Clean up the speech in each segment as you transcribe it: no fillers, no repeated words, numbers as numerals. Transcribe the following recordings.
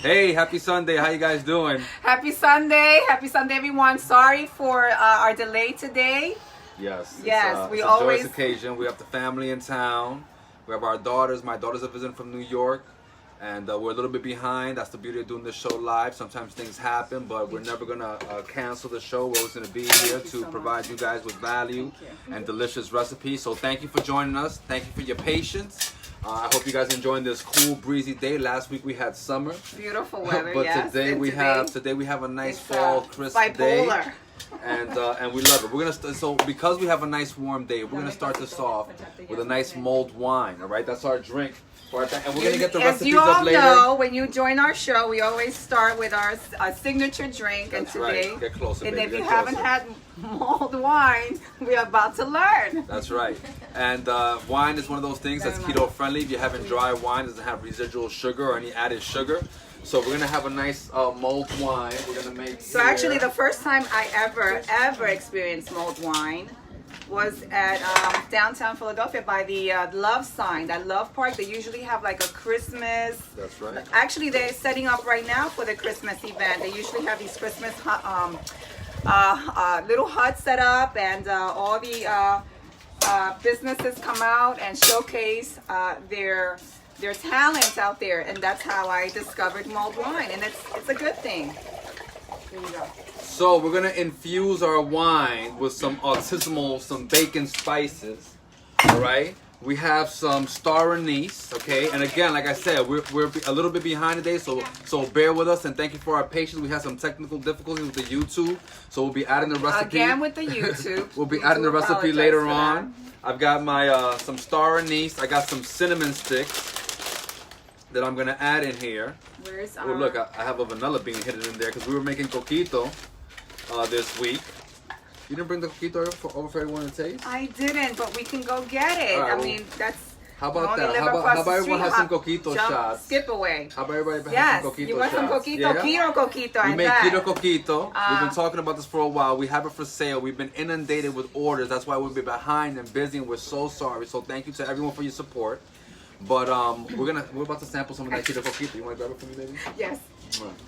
Hey, happy Sunday. How you guys doing? Happy Sunday. Happy Sunday, everyone. Sorry for our delay today. Yes. Yes, it's a joyous occasion. We have the family in town. We have our daughters. My daughters are visiting from New York. And we're a little bit behind. That's the beauty of doing this show live. Sometimes things happen, but we're never going to cancel the show. We're always going to be here to provide you guys with value and delicious recipes. So thank you for joining us. Thank you for your patience. I hope you guys enjoying this cool, breezy day. Last week we had summer. Beautiful weather, but yes. today we have a nice fall, crisp day. And we love it. We're gonna so because we have a nice warm day, we're gonna start this off with a nice mulled wine. All right, that's our drink. And we're gonna get the recipes up later. As you all know, when you join our show, we always start with our signature drink. That's and today, right. Get closer, and baby. if you haven't had mulled wine, we're about to learn. That's right. And wine is one of those things that's keto friendly. If you're having dry wine, it doesn't have residual sugar or any added sugar. So we're gonna have a nice mulled wine. We're gonna make. So actually, the first time I ever experienced mulled wine was at downtown Philadelphia by the Love sign, that Love Park. They usually have like a Christmas. That's right. Actually, they're setting up right now for the Christmas event. They usually have these Christmas little huts set up, and all the businesses come out and showcase their talents out there, and that's how I discovered mulled wine, and it's a good thing. Here you go. So we're gonna infuse our wine with some some bacon spices. All right. We have some star anise. Okay. And again, like I said, we're a little bit behind today, so bear with us and thank you for our patience. We had some technical difficulties with the YouTube, so we'll be adding the recipe. Again with the YouTube. We'll be adding the recipe later on. I've got my some star anise. I got some cinnamon sticks that I'm gonna add in here. Where's Oh look, I have a vanilla bean hidden in there because we were making coquito this week. You didn't bring the coquito over for everyone to taste? I didn't, but we can go get it. Right, I mean, that's. How about that? How about everyone has some coquito shots? Skip away. How about everybody have some coquito shots? You want some coquito? Yeah. Keto coquito. We make keto coquito. We've been talking about this for a while. We have it for sale. We've been inundated with orders. That's why we've been behind and busy, and we're so sorry. So thank you to everyone for your support. But we're about to sample some of that keto coquito. You want to grab it for me, baby? Yes.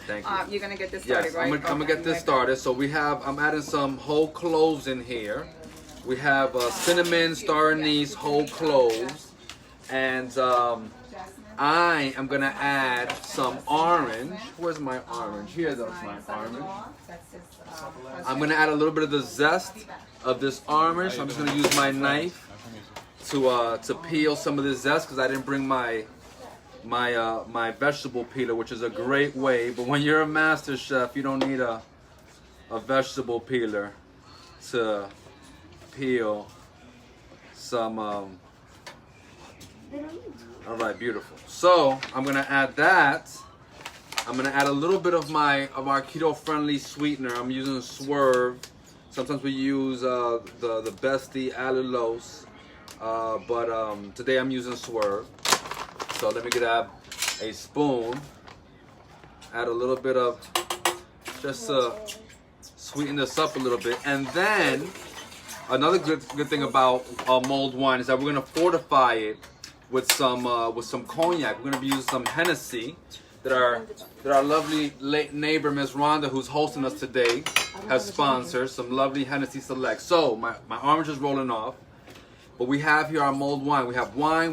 Thank you. You're gonna get this started, yes, right? I'm gonna get this started. So I'm adding some whole cloves in here. We have cinnamon, star anise, whole cloves, and I am gonna add some orange. Where's my orange? Here's my orange. I'm gonna add a little bit of the zest of this orange. So I'm just gonna use my knife to peel some of this zest because I didn't bring my vegetable peeler, which is a great way. But when you're a master chef, you don't need a vegetable peeler to peel some. All right, beautiful. So I'm gonna add that. I'm gonna add a little bit of our keto-friendly sweetener. I'm using Swerve. Sometimes we use the Bestie allulose, but today I'm using Swerve. So let me grab a spoon, add a little bit of, just sweeten this up a little bit. And then, another good thing about mulled wine is that we're gonna fortify it with some cognac. We're gonna be using some Hennessy that our lovely late neighbor, Miss Rhonda, who's hosting us today, has sponsored some lovely Hennessy Select. So my orange is rolling off. But we have here our mulled wine. We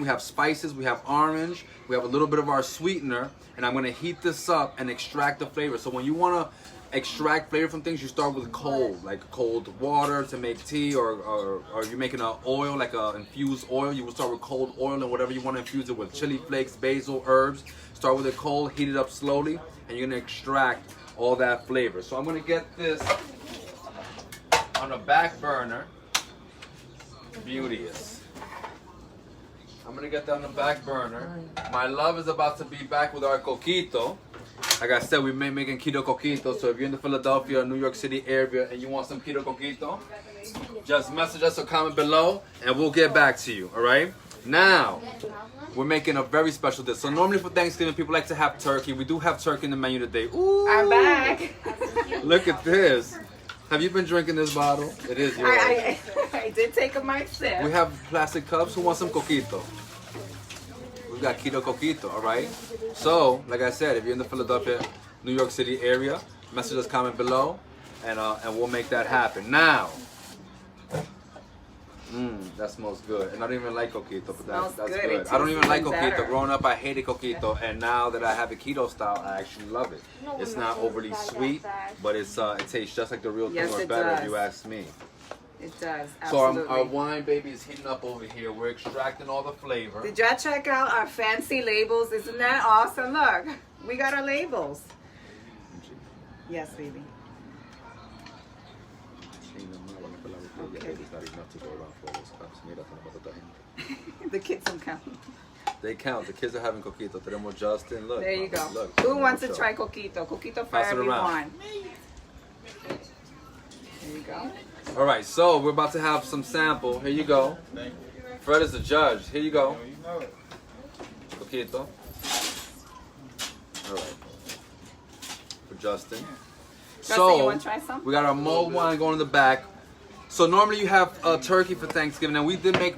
have spices, we have orange, we have a little bit of our sweetener, and I'm gonna heat this up and extract the flavor. So when you wanna extract flavor from things, you start with cold, like cold water to make tea, or you're making an oil, like an infused oil. You will start with cold oil and whatever you wanna infuse it with, chili flakes, basil, herbs. Start with it cold, heat it up slowly, and you're gonna extract all that flavor. So I'm gonna get this on a back burner. Beauteous. I'm gonna get that on the back burner. My love is about to be back with our coquito. Like I said, we're making keto coquito. So if you're in the Philadelphia, New York City area and you want some keto coquito, just message us or comment below and we'll get back to you. All right? Now, we're making a very special dish. So normally for Thanksgiving, people like to have turkey. We do have turkey in the menu today. Ooh! I'm back. Look at this. Have you been drinking this bottle? It is yours. I did take a mic sip. We have plastic cups. Who wants some coquito? We've got keto coquito, all right? So, like I said, if you're in the Philadelphia, New York City area, message us, comment below, and we'll make that happen. Now, that smells good. And I don't even like coquito, but that's good. I don't even like coquito. Growing up, I hated coquito, and now that I have a keto style, I actually love it. It's not overly sweet, but it tastes just like the real thing, or better, if you ask me. It does, absolutely. So our wine, baby, is heating up over here. We're extracting all the flavor. Did y'all check out our fancy labels? Isn't that awesome? Look, we got our labels. Yes, baby. Okay. The kids don't count. They count. The kids are having coquito. Tenemos Justin. Look. There you go. Look, who wants to try coquito? Coquito for everyone. There you go. All right, so we're about to have some sample. Here you go. Thank you. Fred is the judge. Here you go. You know it. Coquito. All right. For Justin. Justin, you want to try some? We got our mulled wine going in the back. So normally you have turkey for Thanksgiving, and we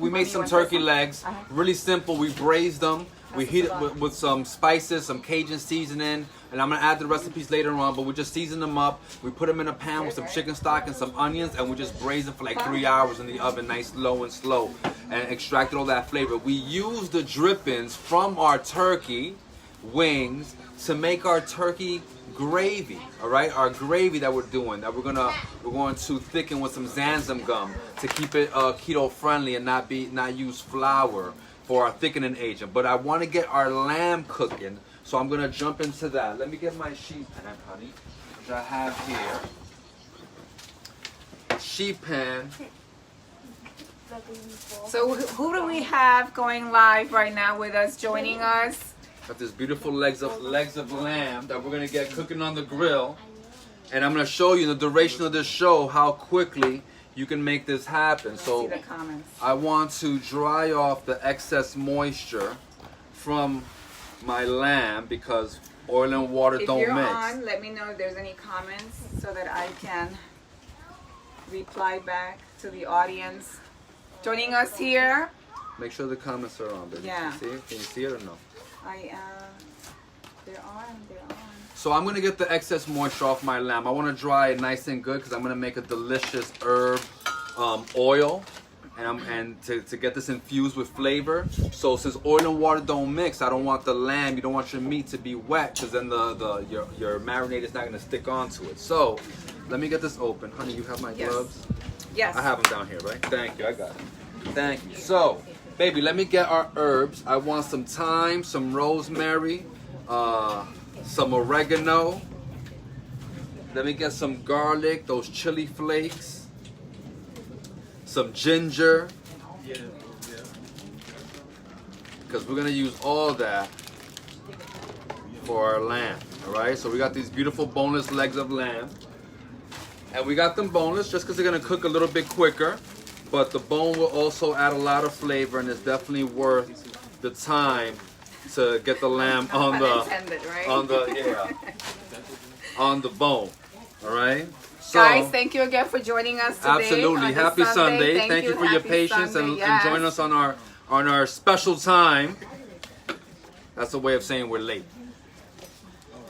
made some turkey legs. Really simple. We braised them. We heat it with some spices, some Cajun seasoning, and I'm gonna add the recipes later on. But we just season them up. We put them in a pan with some chicken stock and some onions, and we just braise them for like 3 hours in the oven, nice low and slow, and extracted all that flavor. We use the drippings from our turkey wings to make our turkey gravy. All right, our gravy that we're doing, that we're going to thicken with some xanthan gum to keep it keto friendly and not use flour for our thickening agent. But I want to get our lamb cooking, so I'm gonna jump into that. Let me get my sheet pan, honey, which I have here. Sheet pan. So who do we have going live right now with us, joining us? Got this beautiful legs of lamb that we're gonna get cooking on the grill, and I'm gonna show you in the duration of this show how quickly you can make this happen. So I want to dry off the excess moisture from my lamb because oil and water don't mix. If you're on, let me know if there's any comments so that I can reply back to the audience. Joining us here. Make sure the comments are on, baby. Yeah. Can you see it or no? They're on. So I'm gonna get the excess moisture off my lamb. I want to dry it nice and good because I'm gonna make a delicious herb oil, and to get this infused with flavor. So since oil and water don't mix, I don't want the lamb. You don't want your meat to be wet because then your marinade is not gonna stick onto it. So let me get this open, honey. You have my gloves? Yes. I have them down here, right? Thank you. I got it. Thank you. So, baby, let me get our herbs. I want some thyme, some rosemary, some oregano. Let me get some garlic, those chili flakes, some ginger, because we're gonna use all that for our lamb. All right, so we got these beautiful boneless legs of lamb, and we got them boneless just because they're gonna cook a little bit quicker, but the bone will also add a lot of flavor, and it's definitely worth the time to get the lamb on the bone. All right. So, guys, thank you again for joining us today. Absolutely. Happy Sunday. Thank you for your patience and joining us on our special time. That's a way of saying we're late.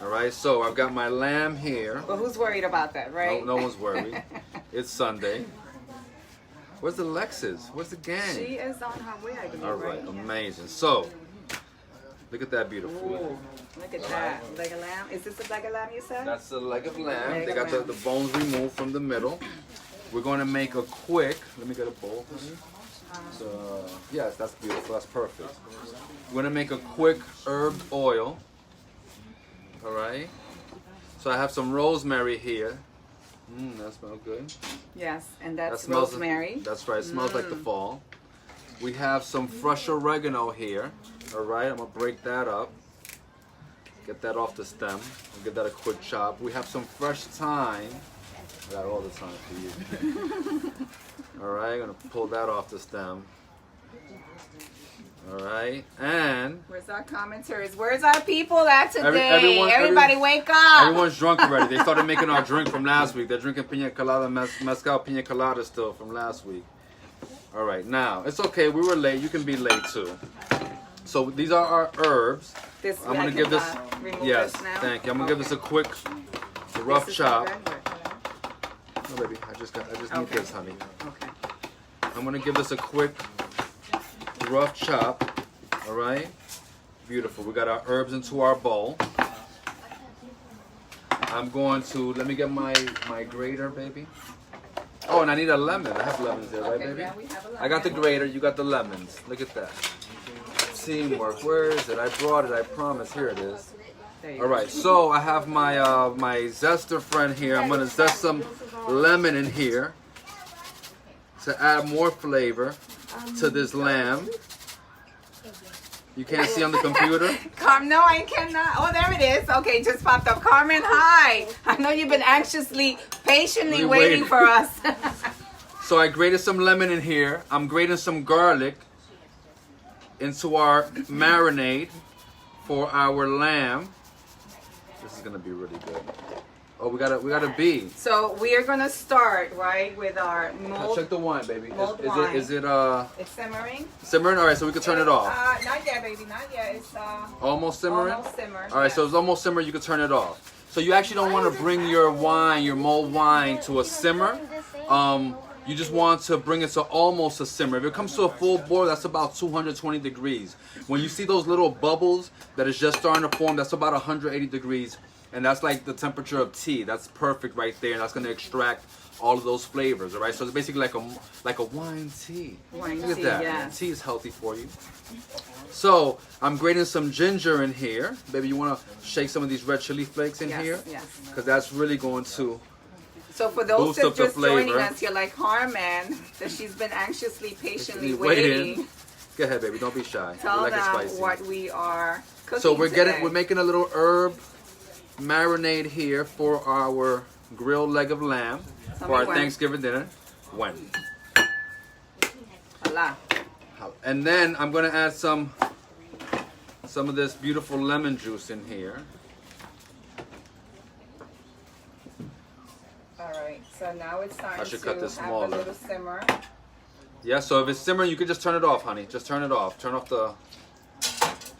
All right. So I've got my lamb here. But who's worried about that, right? No one's worried. It's Sunday. Where's the Lexus? Where's the gang? She is on her way, I believe. All right. Amazing. So look at that beautiful. Ooh, look at that. Leg of lamb. Is this a leg of lamb you said? That's the leg of lamb. They got the bones removed from the middle. We're going to make a quick, let me get a bowl. So, yes, that's beautiful. That's perfect. We're going to make a quick herb oil. All right. So I have some rosemary here. That smells good. Yes, and that's rosemary. That's right. It smells like the fall. We have some fresh oregano here. All right, I'm gonna break that up. Get that off the stem. I'll give that a quick chop. We have some fresh thyme. I got all the time for you. All right, gonna pull that off the stem. All right, and where's our commentaries? Where's our people at today? Everybody wake up! Everyone's drunk already. They started making our drink from last week. They're drinking pina colada, mezcal pina colada still from last week. All right, now it's okay. We were late. You can be late too. So these are our herbs. This, I'm gonna give this. remove Yes, this now? thank you. I'm gonna give this a quick rough This is chop. good? No, baby, I just need Okay. this, honey. Okay. I'm gonna give this a quick rough chop. All right, beautiful. We got our herbs into our bowl. I'm going to let me get my grater, baby. Oh, and I need a lemon. I have lemons there, right, Okay, baby? yeah, we have a lemon. I got the grater. You got the lemons. Look at that. Teamwork. Where is it? I brought it. I promise. Here it is. There you All go. right. So I have my my zester friend here. I'm gonna zest some lemon in here to add more flavor to this lamb. You can't see on the computer. No, I cannot. Oh, there it is. Okay, it just popped up. Carmen, hi. I know you've been anxiously, patiently waiting for us. So I grated some lemon in here. I'm grating some garlic into our marinade for our lamb. This is gonna be really good. Oh, we got a bee. So we are gonna start right with our Now mulled. check the wine, baby. Mulled Is wine. it It's simmering. simmering? All right, so we can turn it off. Not yet, baby. Not yet. It's Almost simmering. almost simmered. All right, so it's almost simmered. You can turn it off. So you actually don't want to bring your wine, your mulled wine, to a simmer. You just want to bring it to almost a simmer. If it comes to a full boil, that's about 220 degrees. When you see those little bubbles that is just starting to form, that's about 180 degrees. And that's like the temperature of tea. That's perfect right there. And that's going to extract all of those flavors, all right? So it's basically like a wine tea. Wine Look at tea, that. yes. Tea is healthy for you. So I'm grating some ginger in here. Baby, you want to shake some of these red chili flakes in Yes, here? yes. Because that's really going to... So for those Boost that up the just joining flavor. us, you're like Carmen, that she's been anxiously, patiently Waiting. waiting. Go ahead, baby. Don't be shy. Tell We like it them spicy. what we are cooking So we're today. making a little herb marinade here for our grilled leg of lamb Tell for me our when. Thanksgiving dinner. When? Voila. And then I'm gonna add some of this beautiful lemon juice in here. All right. So now it's time I should to cut this have smaller. a little simmer. Yeah, so if it's simmering, you can just turn it off, honey. Just turn it off. Turn off the...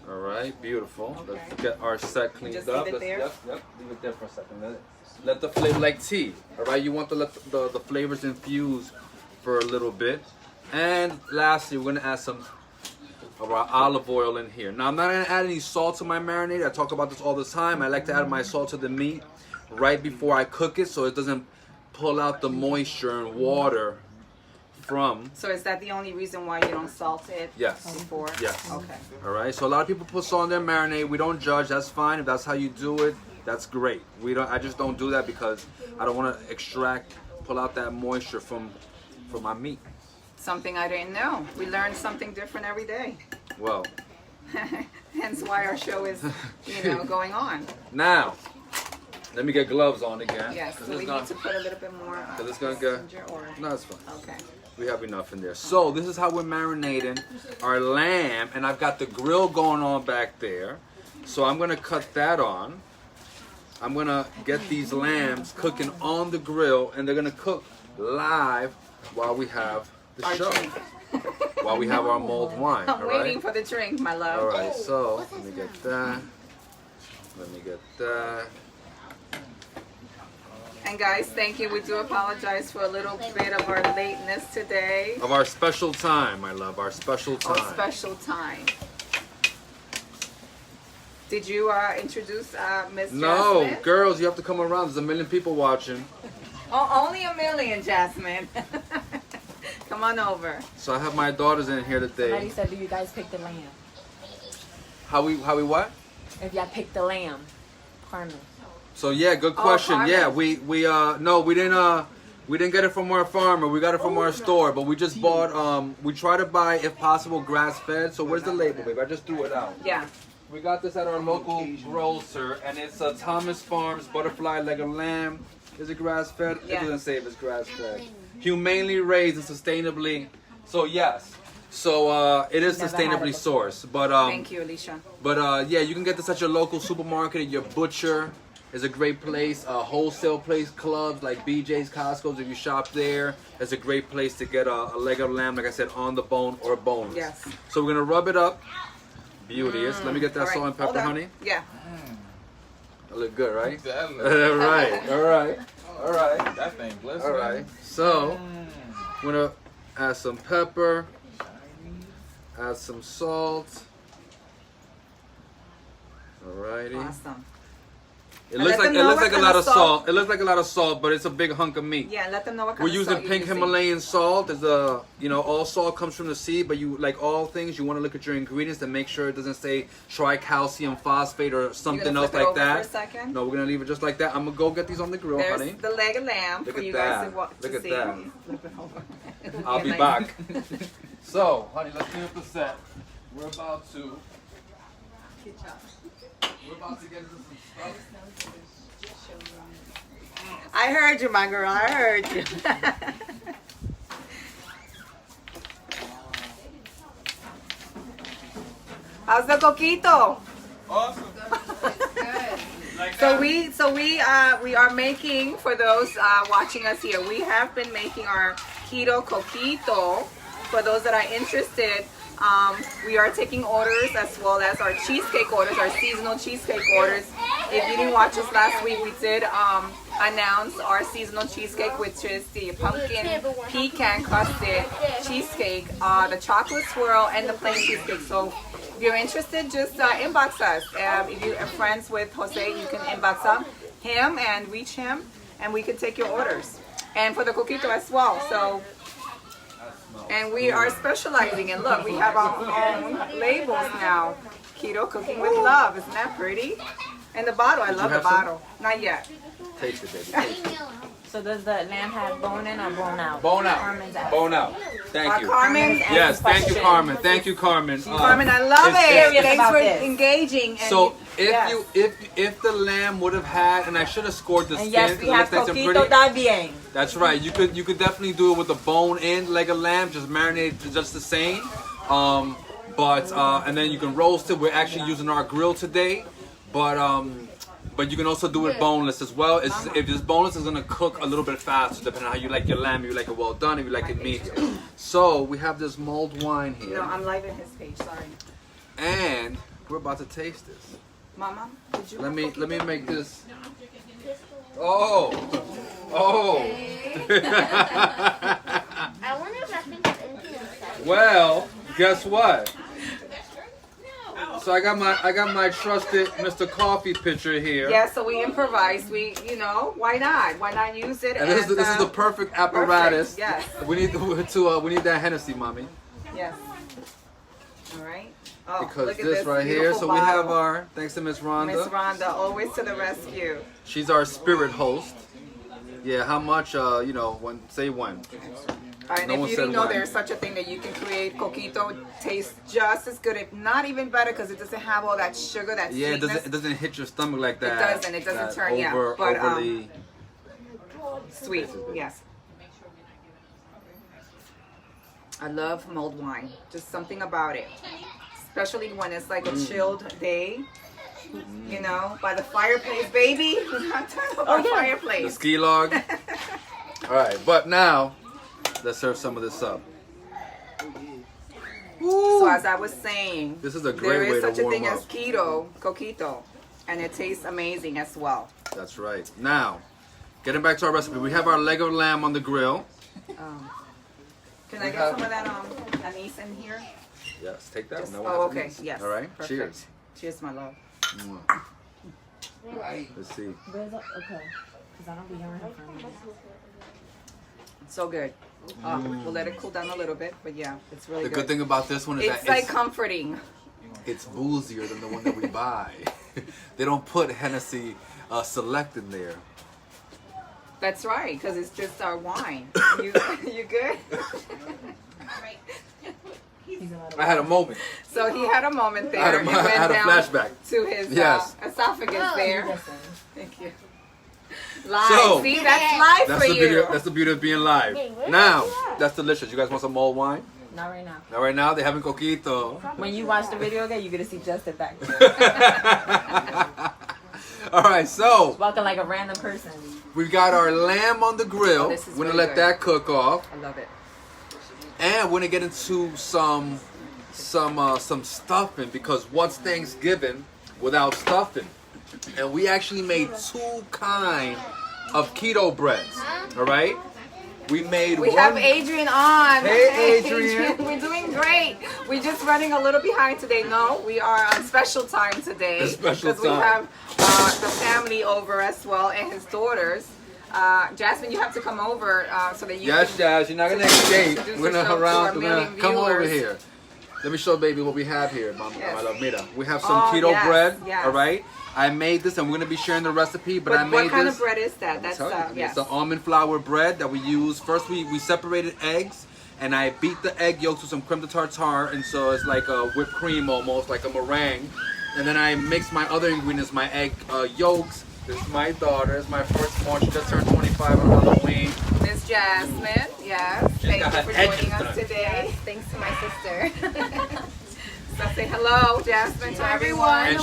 All right, beautiful. Okay. Let's get our set cleaned Just up. leave it there? Yep, leave it there for a second. Let the flavor, like tea, all right? You want to let the flavors infuse for a little bit. And lastly, we're gonna add some of our olive oil in here. Now, I'm not gonna add any salt to my marinade. I talk about this all the time. I like to add my salt to the meat right before I cook it so it doesn't pull out the moisture and water from. So is that the only reason why you don't salt it Yes. before? Yes. Okay. All right. So a lot of people put salt in their marinade. We don't judge. That's fine. If that's how you do it, that's great. We don't. I just don't do that because I don't want to pull out that moisture from my meat. Something I didn't know. We learn something different every day. Well, Hence why our show is, going on. now let me get gloves on again. Yes. 'cause So it's we not- need to put a little bit more. 'cause it's gonna get. ginger or. No, it's fine. Okay. We have enough in there. So this is how we're marinating our lamb, and I've got the grill going on back there. So I'm gonna cut that on. I'm gonna get these lambs cooking on the grill, and they're gonna cook live while we have the Our show. drink. While we have our mulled wine. I'm All waiting right. for the drink, my love. All right. So let me get that. Let me get that. And guys, thank you. We do apologize for a little bit of our lateness today. Of our special time, my love. Our special time. Our special time. Did you introduce Miss No, Jasmine? girls, you have to come around. There's a million people watching. Oh, only a million, Jasmine. Come on over. So I have my daughters in here Somebody today. said, do you guys pick the lamb? How we what? If y'all pick the lamb, Carmen. So yeah, good question. Carmen. Yeah, we no, we didn't get it from our farmer. We got it from our store, but we just bought we try to buy if possible grass fed. So where's the label, babe? I just threw it out. Yeah. We got this at our local grocer, and it's a Thomas Farms butterfly leg of lamb. Is it grass fed? Yeah. It doesn't say if it's grass fed. Humanely raised and sustainably. So yes. So it is Never had it sustainably before. sourced. But Thank you, Alicia. But yeah, you can get this at your local supermarket. Your butcher is a great place. Wholesale place, clubs like BJ's, Costco's. If you shop there, it's a great place to get a leg of lamb, like I said, on the bone or boneless. Yes. So we're gonna rub it up beauteous. Let me get that All right, salt and hold pepper, on. honey. Yeah. That look good, right? That All look- right, all right, all right, That thing glistening. all right. So, I'm gonna add some pepper, add some salt. Alrighty. Awesome. It And looks let like them know what a kind lot of of salt. It looks like a lot of salt, but it's a big hunk of meat. Yeah, let them know what kind We're of using salt you're pink using. Himalayan salt. Is all salt comes from the sea, but you like all things, you want to look at your ingredients and make sure it doesn't say tricalcium phosphate or something gonna else flip it like over that. for a second? No, we're gonna leave it just like that. I'm gonna go get these on the grill, There's honey. the leg of lamb Look for at you guys that. to, to Look at see. that. Flip it over. I'll be Nice. back. So, honey, let's clean up the set. We're about to get into some stuff. I heard you, my girl. I heard you. How's the coquito? Awesome. We are making, for those watching us here, we have been making our keto coquito. For those that are interested, we are taking orders as well as our cheesecake orders, our seasonal cheesecake orders. If you didn't watch us last week, we did announce our seasonal cheesecake, which is the pumpkin pecan crusted cheesecake, the chocolate swirl, and the plain cheesecake. So if you're interested, just inbox us. If you are friends with Jose, you can inbox him and reach him, and we can take your orders. And for the coquito as well. So. And we are specializing in, look, we have our own labels now. Keto Cooking with Love. Isn't that pretty? And the bottle, I love the have some? bottle. Not yet. Taste it, baby. Taste it. So does the lamb have bone in or bone out? Bone out. Carmen's out. Bone out. Thank you. Carmen, Yes, thank you, question. Carmen. Thank you, Carmen. Carmen, I love It's- it. serious Thanks about for this. engaging. And So yes. if the lamb would have had, and I should have scored the And skin. yes, we it have looks nice and coquito pretty. también. That's right. You could definitely do it with the bone in leg of lamb, just marinate it just the same. And then you can roast it. We're actually using our grill today, but you can also do it boneless as well. If it's boneless, it's gonna cook a little bit faster, depending on how you like your lamb. If you like it well done, if you like it medium. So we have this mulled wine here, No, I'm live in his page. Sorry. and we're about to taste this. Mama, did you Let have me make this. Oh. I wonder if that thing has anything inside. Well, guess what? So I got my trusted Mr. Coffee pitcher here. Yeah, so we improvised. Why not? Why not use it? And this is the perfect apparatus. Yes. We need that Hennessy, mommy. Yes. All right. Oh, Because look at this right here. beautiful So we have bottle. our, thanks to Miss Rhonda. Miss Rhonda, always to the rescue. She's our spirit host. Yeah, how much, when. All right, No and one if you said didn't know when. there's such a thing that you can create coquito taste just as good, if not even better, because it doesn't have all that sugar, that Yeah, sweetness. it doesn't hit your stomach like that. It doesn't that turn, yeah, over, but, overly. Sweet, yes. I love mulled wine. Just something about it. Especially when it's like a chilled day. By the fireplace, baby. I'm talking about The fireplace. ski log. All right, but now let's serve some of this up. So as I was saying, This is a great there way is to such a warm thing up. as coquito, and it tastes amazing as well. That's right. Now, getting back to our recipe, we have our leg of lamb on the grill. Can I We get have- some of that anise in here? Yes, take that. Just- No, oh, okay. anise. Yes. All right. Perfect. Cheers. Cheers, my love. Mwah. Let's see. Where's the, okay. Because I don't be hearing him from you. So good. We'll let it cool down a little bit, but yeah, it's really The good. good thing about this one is It's that like comforting. it's boozier than the one that we buy. They don't put Hennessy Select in there. That's right, because it's just our wine. You good? I had a moment. So he had a moment there. I had a- He I went had a down flashback. to his Yes. esophagus there. Listen. Thank you. Live. So- See, that's live That's for the you. beauty. That's the beauty of being live. Wait, where Now, is that? that's delicious. You guys want some mulled wine? Not right now. Now, right now, they're having coquito. When you watch the video again, you're going to see Justin back there. All right, so Walking like a random person. we've got our lamb on the grill. Oh, this is We're gonna really let good. that cook off, I love it. and we're gonna get into some some stuffing, because what's Thanksgiving without stuffing? And we actually made 2 kinds of keto breads. All right, we have Adrian on. Hey, Adrian. We're doing great. We're just running a little behind today. No, we are on special time today. A special because we time. have the family over as well and his daughters. Jasmine, you have to come over so that you Yes, can Jazz, you're not gonna escape. introduce We're yourself gonna to our around. We're gonna million come over viewers. here. Let me show baby what we have here, my Yes. love. Mira, we have some Oh, keto yes, bread. yes. All right, I made this, and we're gonna be sharing the recipe. But I made what kind this. of bread is that? That's Tell you, yes. It's the almond flour bread that we use. First, we separated eggs, and I beat the egg yolks with some creme de tartare, and so it's like a whipped cream almost, like a meringue. And then I mixed my other ingredients, my egg yolks. This is my daughter. It's my firstborn. She just turned 25 on Halloween. Miss Jasmine, yes. Thank got you her for edges joining us done. today. Thanks to my sister. So say hello, Jasmine, to everyone. And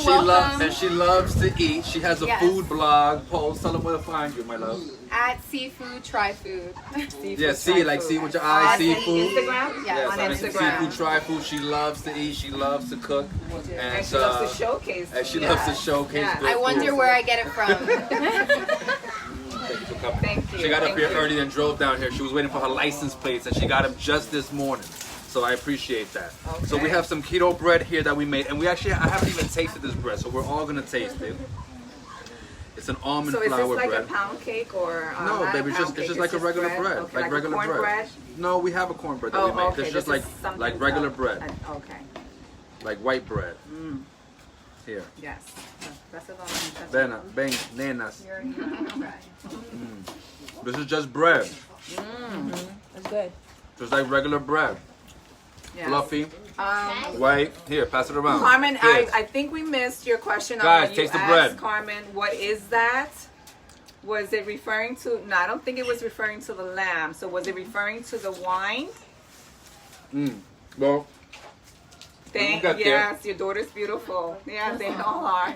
she loves to eat. She has a Yes. food blog. Post. Tell them where to find you, my love. At Seafood, Try Food. Yeah, see, like see with your eyes, On seafood. Instagram? Yeah, Yes, on on Instagram. Seafood, try food. She loves to eat. She loves to cook, And she loves to showcase. And she loves to showcase. Yeah. good I wonder food. where I get it from. Thank you for coming. Thank you. She got up Thank here you. early and drove down here. She was waiting for her license plates, and she got them just this morning. So I appreciate that. So we Okay. have some keto bread here that we made, and I haven't even tasted this bread, so we're all gonna taste it. It's an almond So is flour this like bread. a pound cake or No, not a baby, pound it's cake, just like a regular bread, Okay, like regular bread. cornbread? No, we have a cornbread that Oh, we make. okay. It's just this is something like regular else. bread, Okay. like white bread. Mm. Here, Yes. That's it on. ven, nenas. You're This is just bread, That's good. just like regular bread, Yes. fluffy, Um, white. Here, pass it around. Carmen, Here. I think we missed your question on Guys, what you taste the asked, bread. Carmen. What is that? Was it referring to? No, I don't think it was referring to the lamb. So was it referring to the wine? Well, Thank got there. yes, your daughter's beautiful. Yeah, they all are.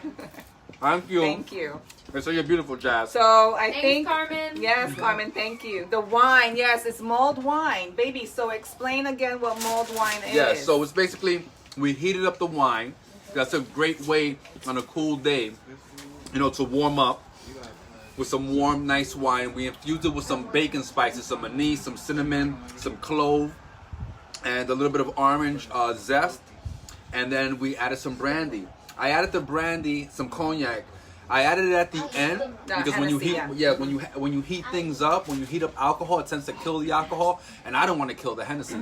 thank you. Thank you. And so you're beautiful, Jazz. So I Thanks, think Carmen. yes, Carmen, thank you. The wine, yes, it's mulled wine, baby. So explain again what mulled wine is. Yeah, so it's basically we heated up the wine. That's a great way on a cool day, to warm up with some warm, nice wine. We infused it with some bacon spices, some anise, some cinnamon, some clove, and a little bit of orange zest. And then we added some brandy. I added the brandy, some cognac. I added it at the end because when you heat, Hennessy, when you heat things up, when you heat up alcohol, it tends to kill the alcohol, and I don't want to kill the Hennessy.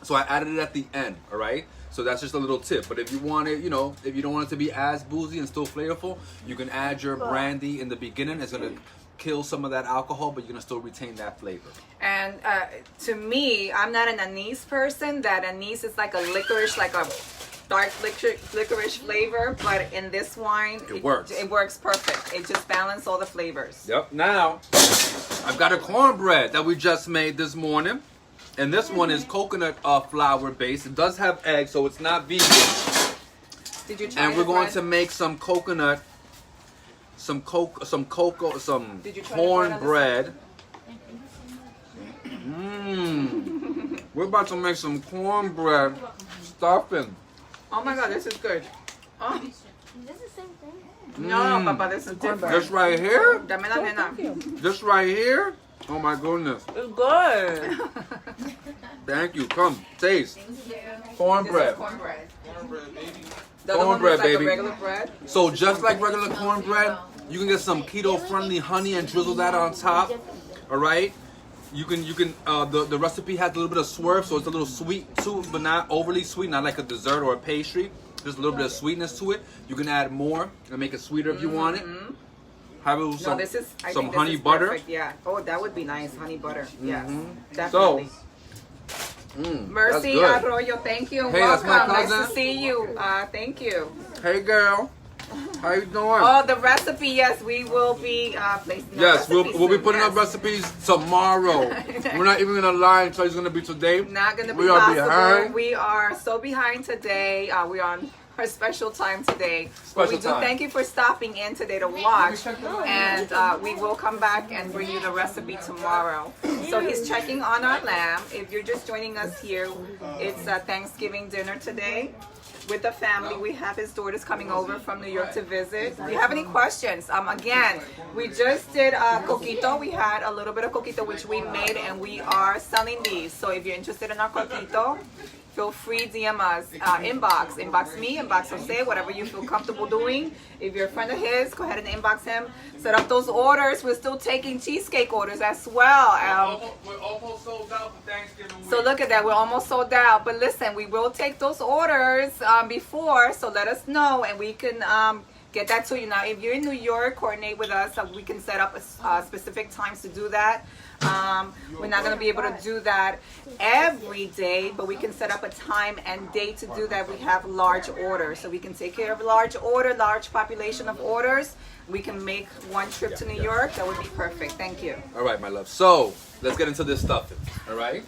So I added it at the end, all right? So that's just a little tip. But if you want it, if you don't want it to be as boozy and still flavorful, you can add your brandy in the beginning. It's gonna kill some of that alcohol, but you're gonna still retain that flavor. And to me, I'm not an anise person. That anise is like a licorice, like a dark licorice flavor. But in this wine, It works. It works perfect. It just balances all the flavors. Yep. Now, I've got a cornbread that we just made this morning. And this one is coconut flour based. It does have eggs, so it's not vegan. Did you try And the we're going bread? to make some coconut, some Did you try the bread on cornbread. We're about to make some cornbread stuffing. Oh my God, this is good. Oh. Is this the same thing? No, Papa, this is different. This right here, Dame la nena. this right here. Oh my goodness. It's good. Thank you. Come, taste. This is Cornbread. cornbread. The Cornbread, other one is like baby. a regular bread. So just like regular cornbread, you can get some keto-friendly honey and drizzle that on top. All right. You can the recipe has a little bit of swerve, so it's a little sweet too, but not overly sweet, not like a dessert or a pastry. Just a little bit of sweetness to it. You can add more and make it sweeter if you want it. Have it with No, this is I some think this honey is butter. perfect, yeah. Oh, that would be nice, honey butter. Yes, So, definitely. that's Mercy good. Arroyo, thank you. Hey, that's Welcome. my Nice to cousin. see you. Thank you. Hey girl, how you doing? Oh, the recipe, yes, we will be placing the Yes, we'll recipe be soon, putting yes. up recipes tomorrow. We're not even gonna lie and tell you it's gonna be today. Not gonna be We are possible. behind. We are so behind today. We're on our special time today. But we Special do time. thank you for stopping in today to watch, and we will come back and bring you the recipe tomorrow. So he's checking on our lamb. If you're just joining us here, it's a Thanksgiving dinner today with the family. We have his daughters coming over from New York to visit. If you have any questions, again, we just did coquito. We had a little bit of coquito which we made, and we are selling these. So if you're interested in our coquito, feel free, DM us, inbox me, inbox Jose, whatever you feel comfortable doing. If you're a friend of his, go ahead and inbox him. Set up those orders. We're still taking cheesecake orders as well. We're almost sold out for Thanksgiving week. So look at that, we're almost sold out. But listen, we will take those orders before, so let us know and we can get that to you. Now, if you're in New York, coordinate with us. We can set up specific times to do that. We're not going to be able to do that every day, but we can set up a time and date to do that. We have large orders, so we can take care of large population of orders. We can make one trip to New York. That would be perfect. Thank you. All right, my love. So let's get into this stuffing. All right.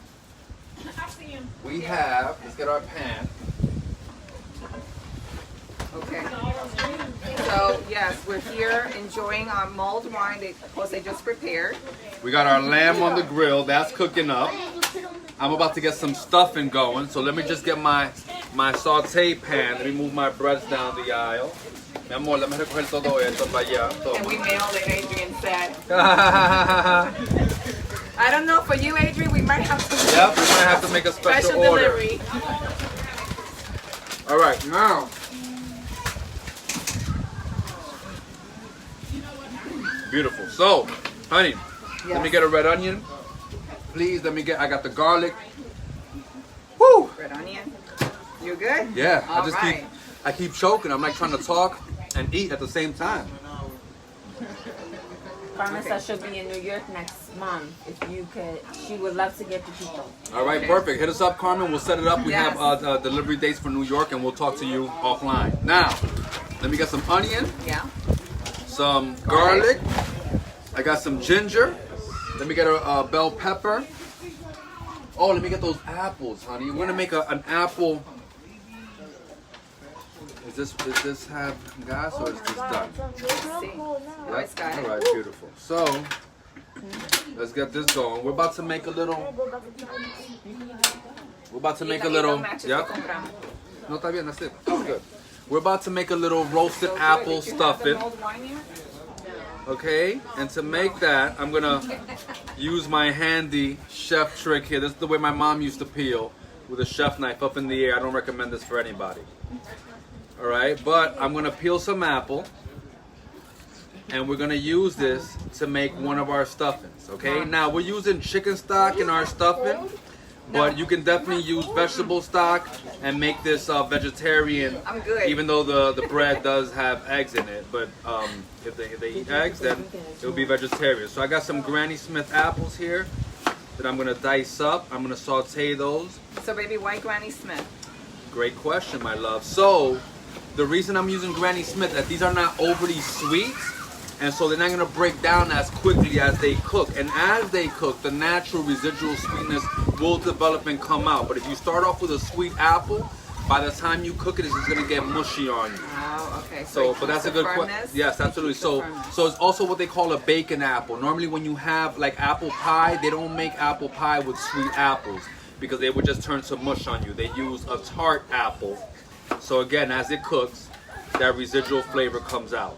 We have. Let's get our pan. Okay. So yes, we're here enjoying our mulled wine that Jose just prepared. We got our lamb on the grill. That's cooking up. I'm about to get some stuffing going. So let me just get my saute pan. Let me move my breads down the aisle. Mi amor, let me recoger todo esto para allá. And we mailed it, Adrian said. I don't know, for you, Adrian, we might have to Yep, we might have to make a special order. delivery. All right, now. Beautiful. So, honey, let me get a red onion. Please, I got the garlic. Woo! Red onion. You good? Yeah, All right. I keep choking. I'm like trying to talk and eat at the same time. Carmen says she'll be in New York next month. If you could, she would love to get the Keto. All right, Okay. perfect. Hit us up, Carmen. We'll set it up. We Yes. have delivery dates for New York, and we'll talk to you offline. Now, let me get some onion, Yeah. some garlic. I got some ginger. Let me get a bell pepper. Oh, let me get those apples, honey. We're gonna make an apple. Does this have gas or is this done? See. Oh, it's got All it. right, beautiful. So let's get this going. We're about to make a little. We're about to make a little. Yep. No, está bien. That's it. That's good. We're about to make a little roasted apple stuffing. Okay, and to make that, I'm gonna use my handy chef trick here. This is the way my mom used to peel, with a chef knife up in the air. I don't recommend this for anybody. All right, but I'm gonna peel some apple, and we're gonna use this to make one of our stuffings. Okay, now we're using chicken stock in our stuffing, but you can definitely use vegetable stock and make this vegetarian. I'm good. Even though the bread does have eggs in it, but if they eat eggs, then it'll be vegetarian. So I got some Granny Smith apples here that I'm gonna dice up. I'm gonna saute those. So baby, why Granny Smith? Great question, my love. So the reason I'm using Granny Smith is that these are not overly sweet, and so they're not gonna break down as quickly as they cook. And as they cook, the natural residual sweetness will develop and come out. But if you start off with a sweet apple, by the time you cook it, it's just gonna get mushy on you. Oh, okay. So, it but that's a keeps the good question. firmness. Yes, absolutely. Keeps the So, firmness. so it's also what they call a bacon apple. Normally, when you have like apple pie, they don't make apple pie with sweet apples because they would just turn to mush on you. They use a tart apple. So again, as it cooks, that residual flavor comes out.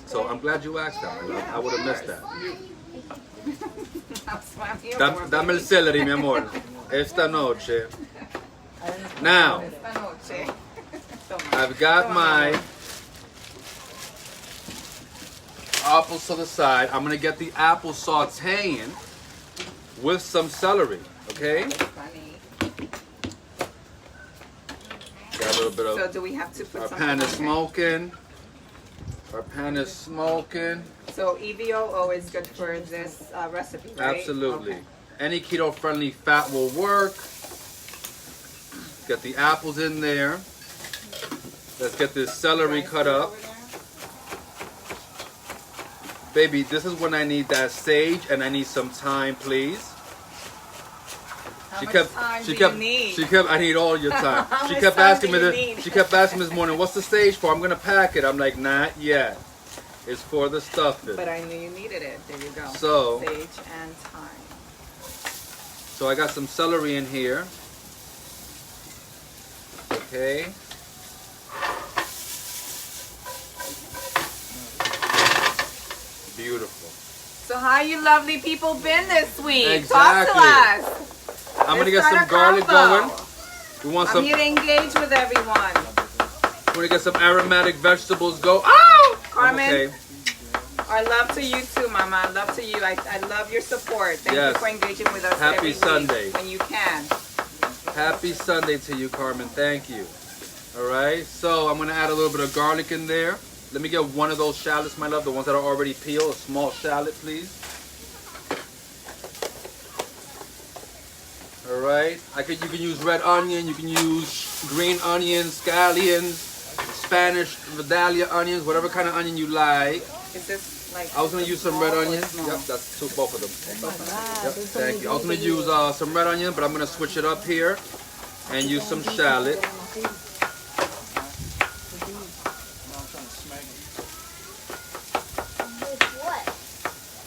So I'm glad you asked that, my love. I would have missed that. That's what I'm here for, Dame el baby. celery, mi amor. Esta noche. Now, Esta noche. I've got my apples to the side. I'm gonna get the apple sauteing with some celery, okay? Funny. Got a little bit So of, do we have to put our some? pan is smoking. Our pan is smoking. So EVOO is good for this recipe, right? Absolutely. Okay. Any keto-friendly fat will work. Get the apples in there. Let's get this celery cut up. Baby, this is when I need that sage and I need some thyme, please. How She much kept, time she do kept, you need? she kept. I need all your time. How She much kept time asking do me you this. need? She kept asking me this morning, "What's the stage for?" I'm gonna pack it. I'm like, not yet. It's for the stuffing. But I knew you needed it. There you go. So- Sage and thyme. So I got some celery in here. Okay. Beautiful. So how you lovely people been this week? Exactly. Talk to us. I'm gonna Let's get start some a garlic combo. going. We want I'm some. here to engage with everyone. We're gonna get some aromatic vegetables go. Oh, Carmen, okay. I love to you too, Mama. I love to you. I love your support. Thank Yes. you for engaging with us Happy every Sunday. week when you can. Happy Sunday to you, Carmen. Thank you. All right. So I'm gonna add a little bit of garlic in there. Let me get one of those shallots, my love, the ones that are already peeled. A small shallot, please. All right. You can use red onion. You can use green onions, scallions, Spanish Vidalia onions, whatever kind of onion you like. Is this like? I was gonna use some red small or onion. small? Yep, that's two, both of them. Yep, There's so thank many you. I was gonna good use some red onion, but I'm gonna switch it up here and use some shallot.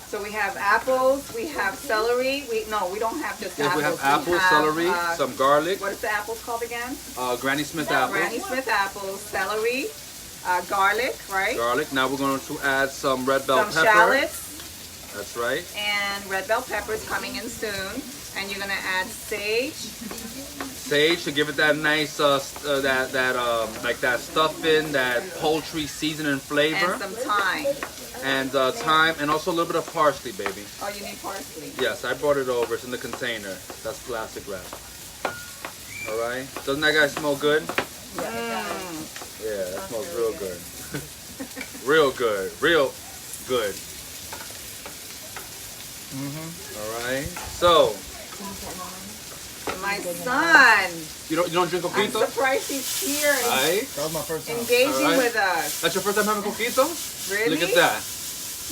So we have apples, we have celery. We don't have just Yes, apples. we have apples, celery, some garlic, What is the apples called again? Granny Smith apple, Granny Smith apples, celery, garlic, right? garlic. Now we're going to add some red bell Some pepper. shallots That's right. and red bell peppers coming in soon. And you're gonna add sage. Sage to give it that nice, like that stuffing, that poultry seasoning flavor, And some thyme. and thyme, and also a little bit of parsley, baby. Oh, you need parsley. Yes, I brought it over. It's in the container. That's plastic wrap. All right. Doesn't that guy smell good? Yeah, that smells real good. Real good. Real good. All right. So, My son. you don't drink I'm coquito? surprised he's here and Right. That was my first time. engaging All right. with us. That's your first time having coquito? Really? Look at that.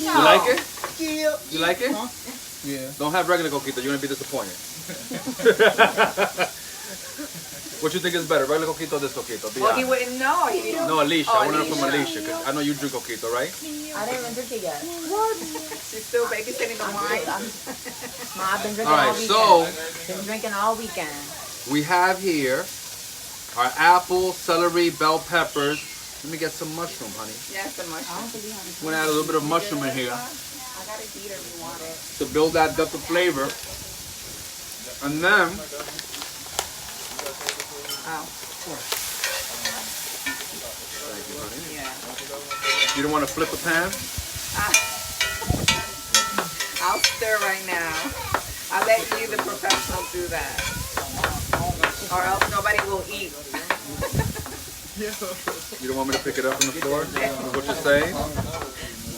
No. You like it? Yeah. You like it? Huh? Yeah. Don't have regular coquito. You're gonna be disappointed. What you think is better, regular coquito or this coquito? Be Well, he honest. wouldn't know. He didn't. No, Alicia. Oh, I want to learn from Alicia. Alicia, 'cause I know you drink coquito, right? I didn't even drink it yet. She's still babysitting the wine. I've been drinking All right, all weekend. so Been drinking all weekend. we have here our apple, celery, bell peppers. Let me get some mushroom, honey. Yes, the mushroom. I'm gonna add a little bit of mushroom in here I got a heater if you want it. to build that depth of flavor. And then, Oh, thank you, honey. yeah. You don't want to flip the pan? I'll stir right now. I'll let you, the professional, do that. Or else nobody will eat. You don't want me to pick it up from the floor? Is what you're saying?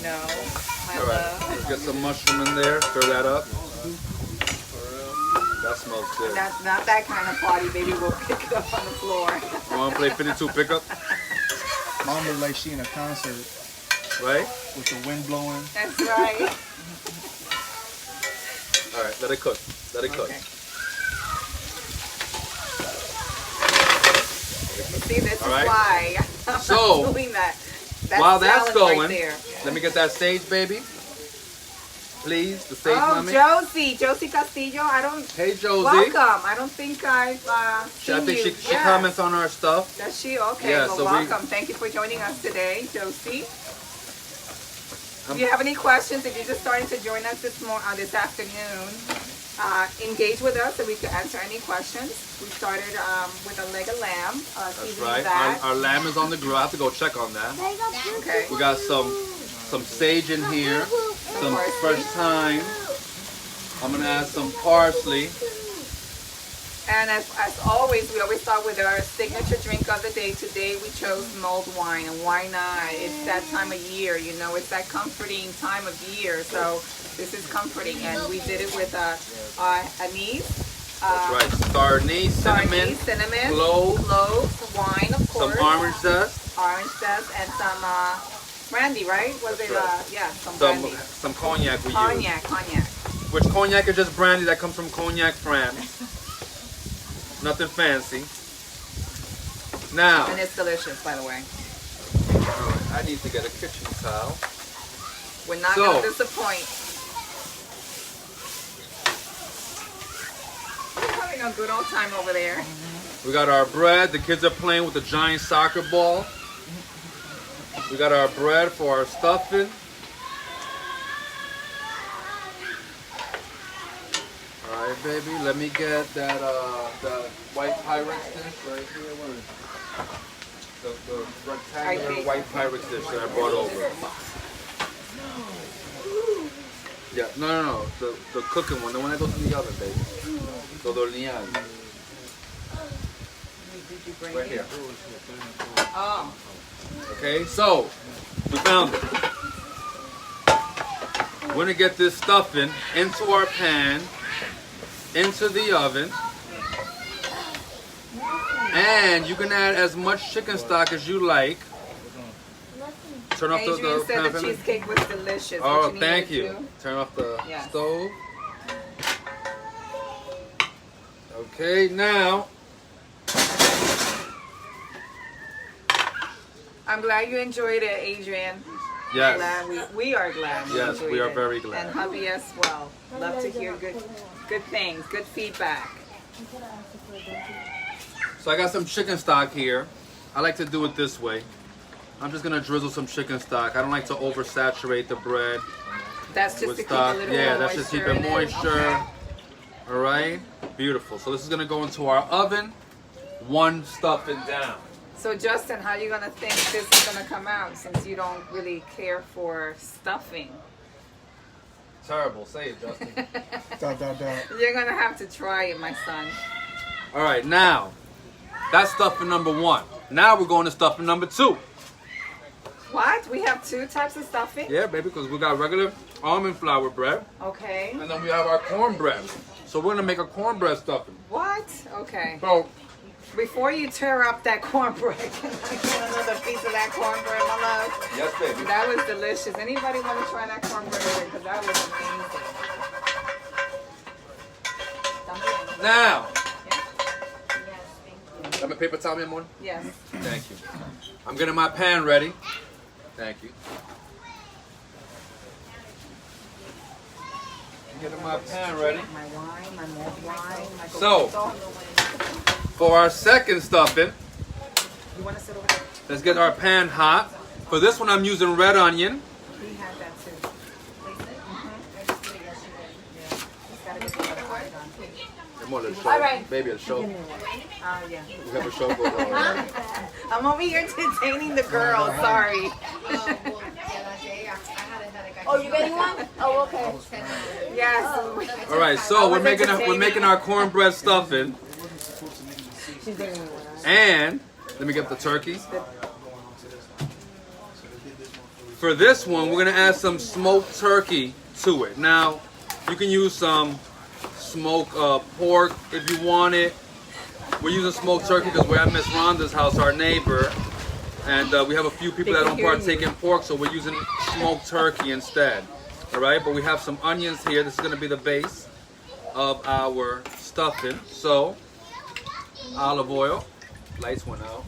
No, my All right, love. let's get some mushroom in there. Stir that up. That smells good. That's not that kind of party, baby. We'll pick it up on the floor. You want to play 52 pickup? Mom looked like she in a concert Right? with the wind blowing. That's right. All right, let it cook. Let it cook. Okay. See, this All is right. why I'm So, not doing that. That's While that's salad right going, there. let me get that sage, baby. Please, the sage Oh, mommy. Josie Castillo. I don't. Hey, Josie. Welcome. I don't think I've I seen think you. she Yes. comments on our stuff. Does she? Okay. Yeah, well, so we- welcome. Thank you for joining us today, Josie. If you have any questions, if you're just starting to join us this afternoon, engage with us so we can answer any questions. We started with a leg of lamb. That's seasoning right. that. Our lamb is on the grill. I have to go check on that. Okay. We got some sage in here, some Parsley. fresh thyme. I'm gonna add some parsley. And as always, we always start with our signature drink of the day. Today we chose mulled wine, and why not? It's that time of year, you know, it's that comforting time of year. So this is comforting, and we did it with anise, That's right. Star anise, cinnamon, cinnamon, cloves, wine, of some course, orange zest, and some brandy, right? Was it? right. Yeah, some brandy. some cognac we use. Cognac. Which cognac is just brandy that comes from Cognac, France. Nothing fancy. Now, And it's delicious, by the way. alright, I need to get a kitchen towel. We're not So- gonna disappoint. We're having a good old time over there. We got our bread. The kids are playing with the giant soccer ball. We got our bread for our stuffing. All right, baby. Let me get that the white Pyrex dish right here. Where is it? The rectangular white Pyrex dish that I brought over. Yeah, no. The cooking one, the one that goes in the oven, baby. Todo lineal. Did you bring Right it? here. Oh. Okay, so we found it. We're gonna get this stuffing into our pan, into the oven, and you can add as much chicken stock as you like. Turn off Adrian the said the pan. cheesecake was delicious. Oh, What you thank needed you. to do? Turn off the Yes. stove. Okay, now I'm glad you enjoyed it, Adrian. yes. Glad we are glad. You Yes, enjoyed we are it. very glad. And hubby as well. Love to hear good things, good feedback. So I got some chicken stock here. I like to do it this way. I'm just gonna drizzle some chicken stock. I don't like to oversaturate the bread That's just with to keep stock. a little Yeah, more that's just keep moisture it in moisture. Okay. All right, beautiful. So this is gonna go into our oven. One stuffing down. So Justin, how you gonna think this is gonna come out since you don't really care for stuffing? Terrible. Say it, Justin. You're gonna have to try it, my son. All right, now that's stuffing number one. Now we're going to stuffing number two. What? We have two types of stuffing? Yeah, baby, because we got regular almond flour bread, Okay. and then we have our cornbread. So we're gonna make a cornbread stuffing. What? Okay. So Before you tear up that cornbread, can I get another piece of that cornbread, my love? yes, baby. That was delicious. Anybody want to try that cornbread? Because that was amazing. Now, Yes, thank you. have a paper towel, mi amor? Yes. Thank you. I'm getting my pan ready. Thank you. I'm getting my pan ready. My wine, my mulled wine, my So- coquito. For our second stuffing, You want to sit over there? let's get our pan hot. For this one, I'm using red onion. He had that too. I just did it yesterday. He's got to get the other eye done. Amor, let's show. All right. Baby, let's show. Yeah. We have a show going on. I'm over here entertaining the girls. Sorry. Oh, well, yeah, that day I had a headache. Oh, you getting one? Oh, okay. Yes. All right, so we're was making entertaining. our cornbread stuffing, She's getting me one. and let me get the turkey. For this one, we're gonna add some smoked turkey to it. Now, you can use some smoked pork if you want it. We're using smoked turkey because we're at Miss Rhonda's house, our neighbor, and we have a few people that don't partake in pork, so we're using smoked turkey instead. All right, but we have some onions here. This is gonna be the base of our stuffing. So, olive oil. Lights went out.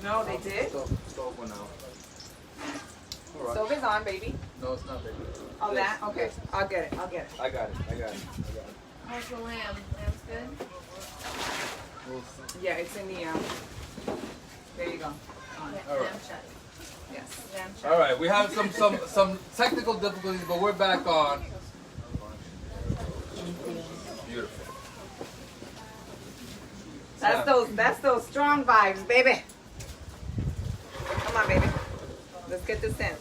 No, they did. Stove went out. All right. Stove is on, baby. No, it's not, baby. Oh, that? Okay. I'll get it. I'll get it. I got it. How's the lamb? Lamb's good? Yeah, it's in the, there you go. On. All right. Lamb chop. Yes. Lamb chop. All right, we have some technical difficulties, but we're back on. Beautiful. That's those strong vibes, baby. Come on, baby. Let's get this in.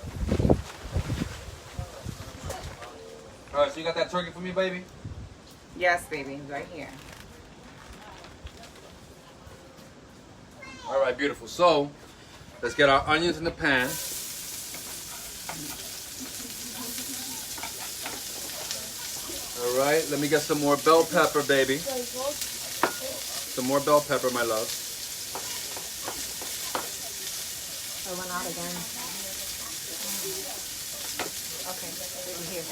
All right, so you got that turkey for me, baby? Yes, baby. Right here. All right, beautiful. So, let's get our onions in the pan. All right, let me get some more bell pepper, baby. Some more bell pepper, my love. I went out again. Okay. Here.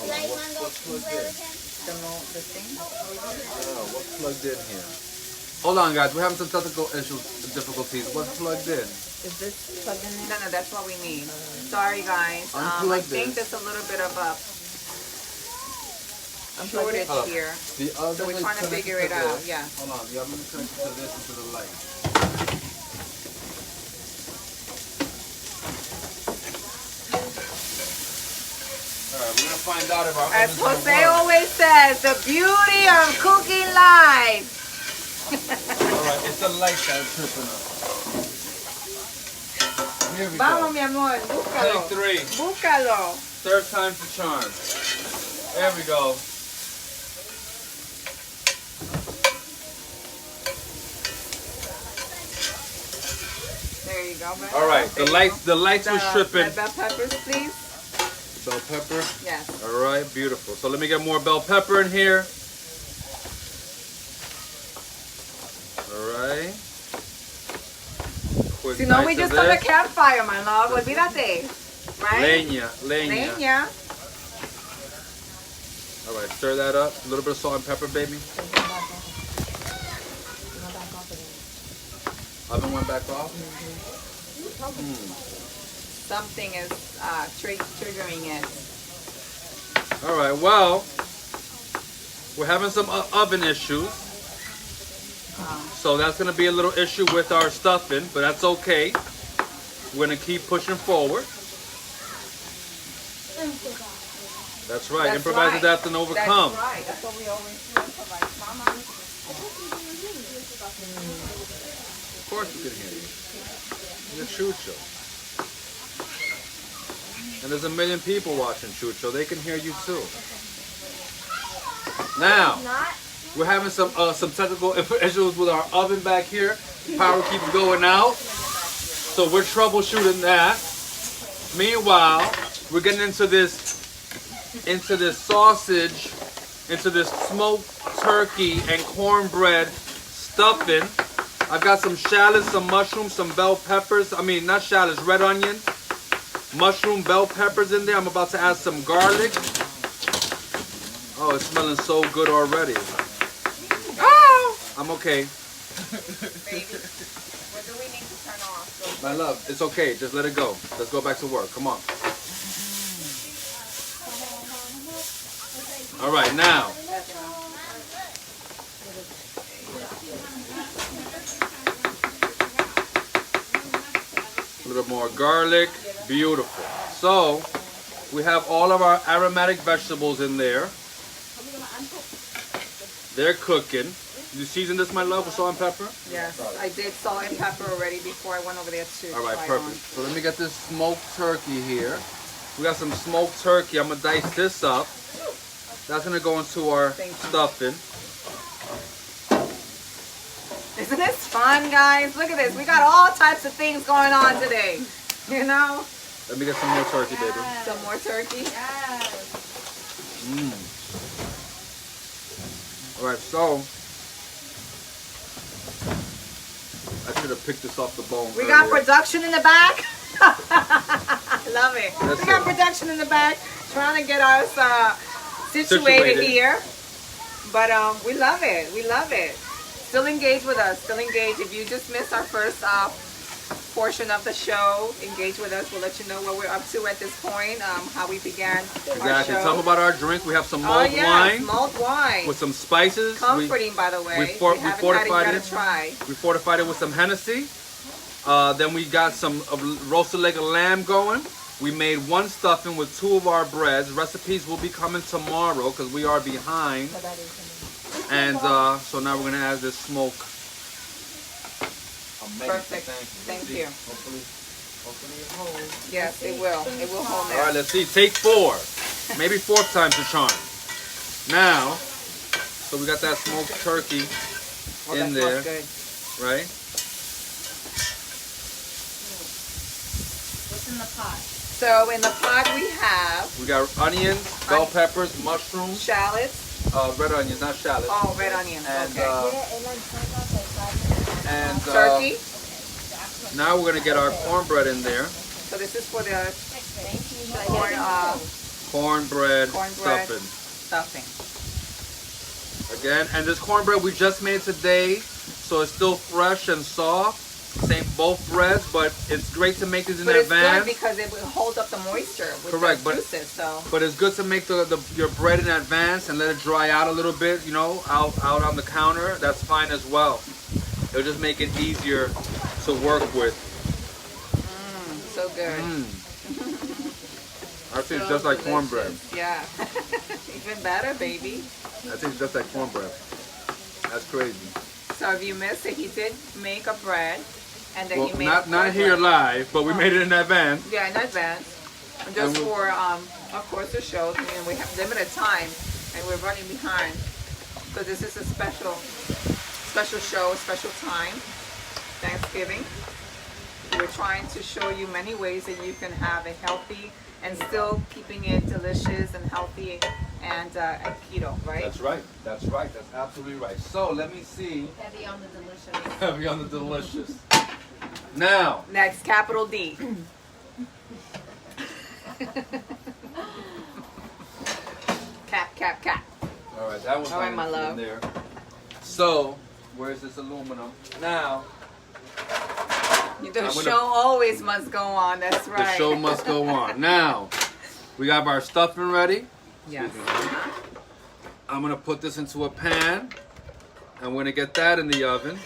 What's plugged in? The thing. Oh, what's plugged in here? Hold on, guys. We're having some technical issues, difficulties. What's plugged in? Is this plugged in there? No, that's what we need. Sorry, guys. I Unplug think this. there's a little bit of a Unplug it? shortage here. The oven So we're is trying to connected figure it out. this. Yeah. Hold on. The oven is connected to this and to the light. Alright, we're gonna find out if our As oven's gonna Jose work. always says, the beauty of cooking live. Alright, it's the light that's tripping us. Here we Vamos, go. mi amor, búscalo. Take 3. Búscalo. Third time's the charm. There we go. There you go. Bella. All right, There the you lights, go. the lights were tripping. The bell peppers, please. Bell pepper. Yes. All right, beautiful. So let me get more bell pepper in here. All right. Quick Si no, dice we of just on a this. campfire, my love. Olvídate. Right? Leña, leña. Leña. All right, stir that up. A little bit of salt and pepper, baby. Oven went back off. Something is triggering it. All right, well, we're having some oven issues. So that's gonna be a little issue with our stuffing, but that's okay. We're gonna keep pushing forward. That's right. That's Improvise, right. adapt, and overcome. That's right. That's what we always do. Improvise. Mama. Of course we can hear you. It's a Chucho. And there's a million people watching Chucho. They can hear you too. Now, we're having some technical issues with our oven back here. Power keeps going out. So we're troubleshooting that. Meanwhile, we're getting into this sausage, into this smoked turkey and cornbread stuffing. I've got some shallots, some mushrooms, some bell peppers. I mean, not shallots, red onions, mushroom, bell peppers in there. I'm about to add some garlic. Oh, it's smelling so good already. Oh! I'm okay. Baby. What do we need to turn off? My love, it's okay. Just let it go. Let's go back to work. Come on. All right, now. A little more garlic. Beautiful. So, we have all of our aromatic vegetables in there. They're cooking. You season this, my love, with salt and pepper? Yes, I did salt and pepper already before I went over there to All right, try perfect. So let me get this smoked turkey here. We got some smoked turkey. I'm gonna dice this up. That's gonna go into our Thank you. stuffing. Isn't this fun, guys? Look at this. We got all types of things going on today. You know? Let me get some more turkey, baby. Some more turkey. All right, so I should have picked this off the bone. We got earlier. production in the back. Love it. That's We got it. production in the back, trying to get us situated Situated. here. But we love it. We love it. Still engage with us. Still engage. If you just missed our first portion of the show, engage with us. We'll let you know what we're up to at this point, how we began our Exactly. show. Tell them about our drink. We have some Oh mulled yes, wine mulled wine. with some spices. Comforting, by the way. we If you haven't had it, you fortified gotta it. try. We fortified it with some Hennessy. Then we got some roasted leg of lamb going. We made one stuffing with 2 of our breads. Recipes will be coming tomorrow because we are behind. And so now we're gonna add this smoke. Perfect. Thank you. Hopefully it holds. Yes, it will. It will hold All right, now. let's see. Take 4. Maybe 4th time's the charm. Now, so we got that smoked turkey Oh, in that there, smells good. right? What's in the pot? So in the pot we have We got onions, bell peppers, mushrooms, shallots. red onions, not shallots. Oh, red onions. And, Okay. and Turkey. now we're gonna get our cornbread in there. So this is for the Cornbread cornbread stuffing. stuffing. Again, and this cornbread we just made today. so it's still fresh and soft. Same both breads, but it's great to make this in But it's advance. good because it will hold up the moisture with Correct, the but- juices. So But it's good to make your bread in advance and let it dry out a little bit, you know, out on the counter. That's fine as well. It'll just make it easier to work with. so good. I think it's So just like cornbread. delicious. Yeah. Even better, baby. I think it's just like cornbread. That's crazy. So if you missed it, he did make a bread, and then Well, he made not cornbread. here live, but we made it in advance. Yeah, in advance. And just And we- for, of course, the show. I mean, we have limited time, and we're running behind. So this is a special show, a special time, Thanksgiving. We're trying to show you many ways that you can have a healthy and still keeping it delicious and healthy and keto, right? That's right. That's right. That's absolutely right. So let me see. Heavy on the delicious. Heavy on the delicious. Now, Next, capital D. Cap. all right, that was All right, my in love. there. So, where's this aluminum? Now, The gonna- show always must go on. That's right. the show must go on. Now, we have our stuffing ready. Yes. I'm gonna put this into a pan. I'm gonna get that in the oven.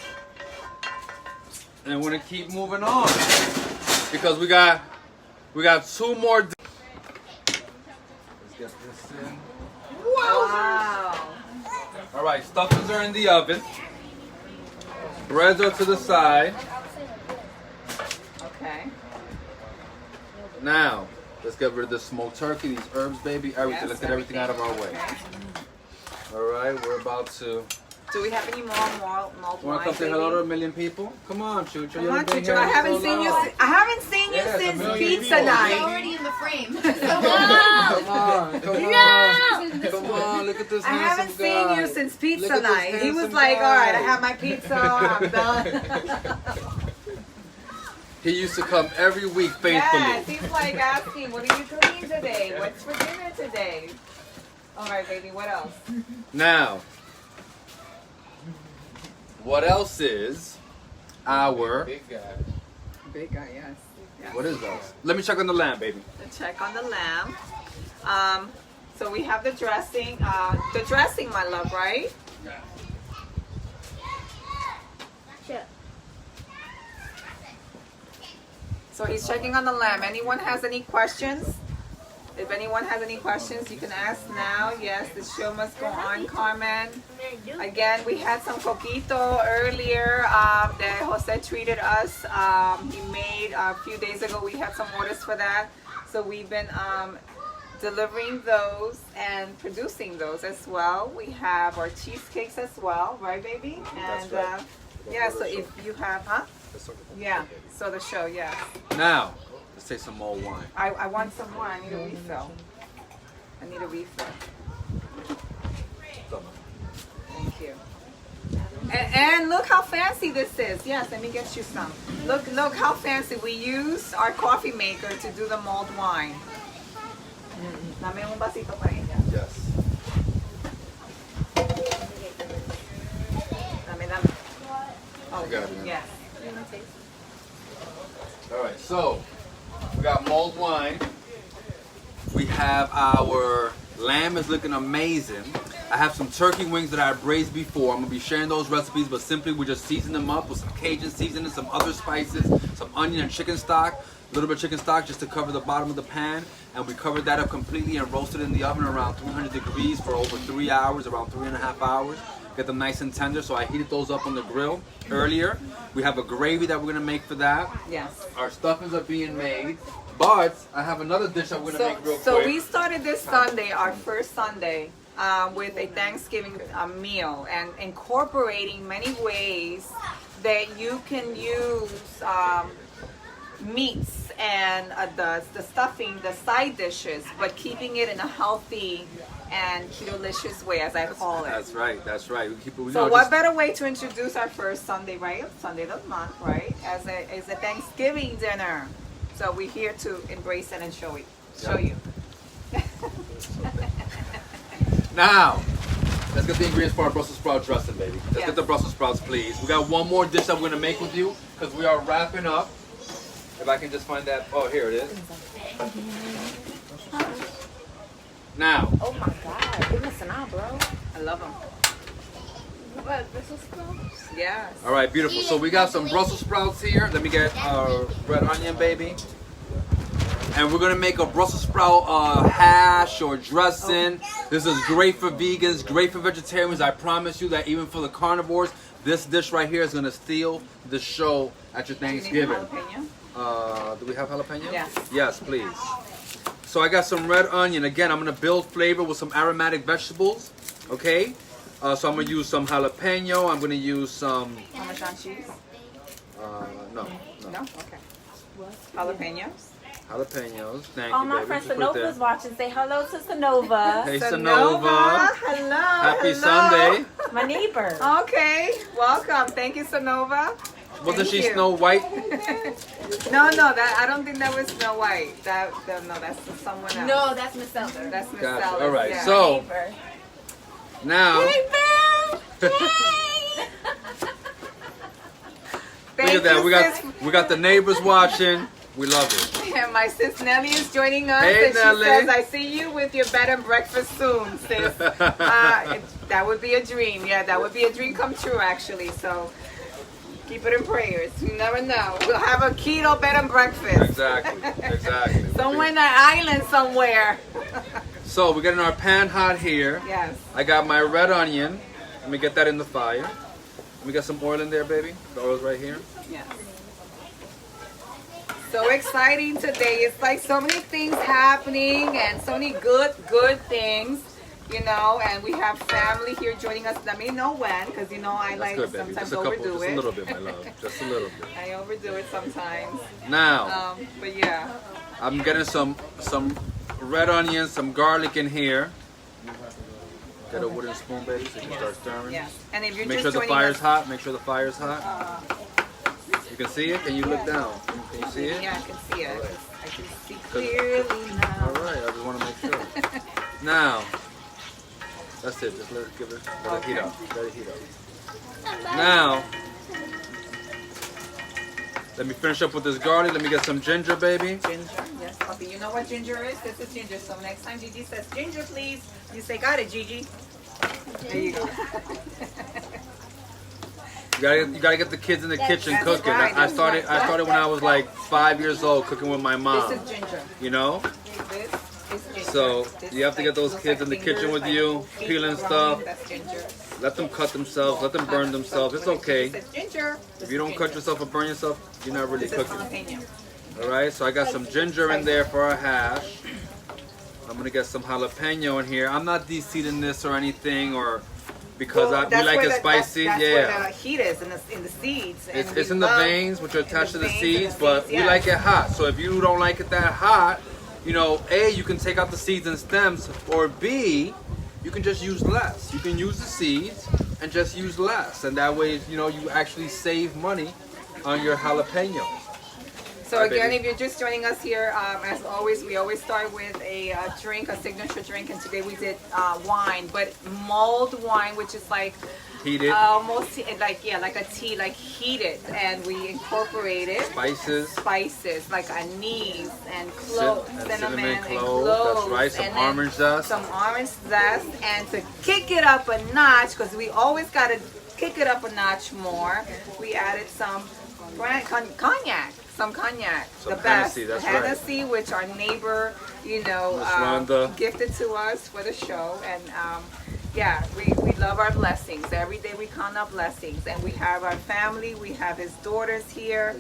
And we're gonna keep moving on. Because we got 2 more. Let's get this in. Wow. All right, stuffings are in the oven. Breads are to the side. Okay. Now, let's get rid of the smoked turkey, these herbs, baby, everything. Yes, Let's get everything out of our way. Okay. All right, we're about to. Do we have any more mulled You want to come say hello to 1 million people? Come on, Chucho. Come on, Chucho. I haven't seen you. I haven't seen you Yes, a since million pizza people. He's night. already in the frame. Come on, come on, look at this I handsome haven't guy. seen you since pizza Look at this night. He was handsome like, guy. all right, I have my pizza. I'm done. He used to come every week faithfully. Yes, he's like asking, what are you cooking today? What's for dinner today? All right, baby, what else? Now, what else is our? Big guy. Big guy, yes. What is that? Let me check on the lamb, baby. The check on the lamb. So we have the dressing. The dressing, my love, right? So he's checking on the lamb. Anyone has any questions? If anyone has any questions, you can ask now. Yes, the show must go on, Carmen. Again, we had some coquito earlier that Jose treated us. He made a few days ago. We had some orders for that. So we've been delivering those and producing those as well. We have our cheesecakes as well, right, baby? And right. yeah, so if you have, yeah, so the show, yes. Now, let's take some more wine. I want some more. I need a refill. Thank you. And look how fancy this is. Yes, let me get you some. Look how fancy. We use our coffee maker to do the mulled wine. Dame un vasito para ella. Yes. Dame. Oh, got it. yes. All right, so we got mulled wine. We have our lamb is looking amazing. I have some turkey wings that I braised before. I'm gonna be sharing those recipes, but simply we just season them up with some Cajun seasoning, some other spices, some onion and chicken stock, a little bit of chicken stock just to cover the bottom of the pan. And we covered that up completely and roasted in the oven around 300 degrees for over 3 hours, around 3.5 hours. Get them nice and tender, so I heated those up on the grill earlier. We have a gravy that we're gonna make for that. Yes. Our stuffings are being made, but I have another dish I'm gonna make real So quick. we started this Sunday, our first Sunday, with a Thanksgiving meal and incorporating many ways that you can use meats and the stuffing, the side dishes, but keeping it in a healthy and keto-licious way, as I call it. That's right. That's right. We keep it. So what better way to introduce our first Sunday, right? Sunday of the month, right? As a Thanksgiving dinner. So we're here to embrace it and show you. Now, Let's get the ingredients for our Brussels sprout dressing, baby. Let's Yes. get the Brussels sprouts, please. We got one more dish that we're gonna make with you because we are wrapping up. If I can just find that. Oh, here it is. Now, Oh my God, you're missing out, bro. I love them. What, Brussels sprouts? Yes. all right, beautiful. So we got some Brussels sprouts here. Let me get our red onion, baby. And we're gonna make a Brussels sprout hash or dressing. This is great for vegans, great for vegetarians. I promise you that even for the carnivores, this dish right here is gonna steal the show at your Do you need Thanksgiving. jalapeno? Do we have jalapeno? Yes. Yes, please. So I got some red onion. Again, I'm gonna build flavor with some aromatic vegetables. Okay. So I'm gonna use some jalapeno. I'm gonna use some. Parmesan cheese? No. No? Okay. Jalapenos? Jalapenos. Thank All you, my baby. friends Just put Sonova's that. watching. Say hello to Sonova. Hey, Sonova. Sonova. Hello. Happy hello. Sunday. My neighbor. Okay. Welcome. Thank you, Sonova. Wasn't Thank she you. Snow White? No, that I don't think that was Snow White. No, that's someone else. No, that's Miss Elder. That's Miss Gotcha. Sellers, All right. yeah. So Neighbor. now, Hey, Bill. Thank look at that. you, sis. We got the neighbors watching. We love it. And my sis Nelly is joining us, Hey, and she Nelly. says, "I see you with your bed and breakfast soon, sis." That would be a dream. Yeah, that would be a dream come true, actually. So keep it in prayers. You never know. We'll have a keto bed and breakfast Exactly. somewhere in an island somewhere. So we're getting our pan hot here. Yes. I got my red onion. Let me get that in the fire. Let me get some oil in there, baby. The oil's right here. Yes. So exciting today. It's like so many things happening and so many good things, you know, and we have family here joining us. Let me know when, because you know I That's like good, baby. sometimes Just a couple, overdo just it. a little bit, my love. Just a little bit. I overdo it sometimes. Now, But yeah. I'm getting some red onions, some garlic in here. Get a wooden spoon, baby, so you can start stirring. Yes. And if you're Make sure just the joining fire's us, hot. Make sure the fire's hot. You can see it? Can you look down? Can you see it? yeah, I can see it. I can see clearly now. All right, I just want to make sure. Now, that's it. Just let it heat up. Let it heat up. Now, let me finish up with this garlic. Let me get some ginger, baby. Ginger, yes, puppy. You know what ginger is? This is ginger. So next time Gigi says ginger, please, you say, "Got it, Gigi." There you go. You gotta get the kids in the kitchen That's cooking. right, I that's started when I was like 5 years old cooking with my mom. This is ginger. You know, This is ginger. so This you have to like- get those looks kids like in the kitchen fingers, with like you, feet peeling growing. stuff. That's ginger. Let them cut themselves. Let them burn themselves. It's okay. This is ginger. If you don't cut yourself or burn yourself, you're not really This is cooking. jalapeno. All right. So I got some ginger in there for our hash. I'm gonna get some jalapeno in here. I'm not de-seeding this or anything, or because we that's like where it spicy. That's Yeah. where the heat is in the seeds. And It's we in the love- veins, which are attached to the veins and seeds, the but seeds, we yeah. like it hot. So if you don't like it that hot, you know, A, you can take out the seeds and stems, or B, you can just use less. You can use the seeds and just use less. And that way, you know, you actually save money on your jalapenos. So Hi, again, baby. if you're just joining us here, as always, we always start with a drink, a signature drink, and today we did wine, but mulled wine, which is like Heated, almost like a tea, like heated, and we incorporated spices, like anise and cinnamon, clove. That's right, some and then orange zest. some orange zest, and to kick it up a notch, because we always got to kick it up a notch more, we added some cognac. Some cognac, Some the best. Hennessy, that's right. Hennessy, which our neighbor, you know, Miss Rhonda. gifted to us for the show. And yeah, we love our blessings. Every day we count our blessings. And we have our family, we have his daughters here.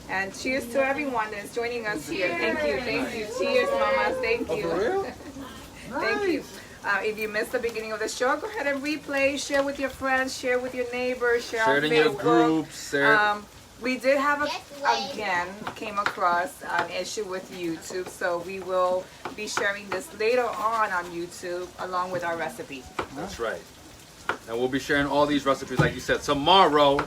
And cheers to everyone that's joining us here. Thank you. Cheers, mamas. Thank you. For real? Thank you. If you missed the beginning of the show, go ahead and replay, share with your friends, share with your neighbors, share Share on it in your Facebook. groups. Share We did have came across an issue with YouTube, so we will be sharing this later on YouTube along with our recipe. That's right. And we'll be sharing all these recipes, like you said, tomorrow.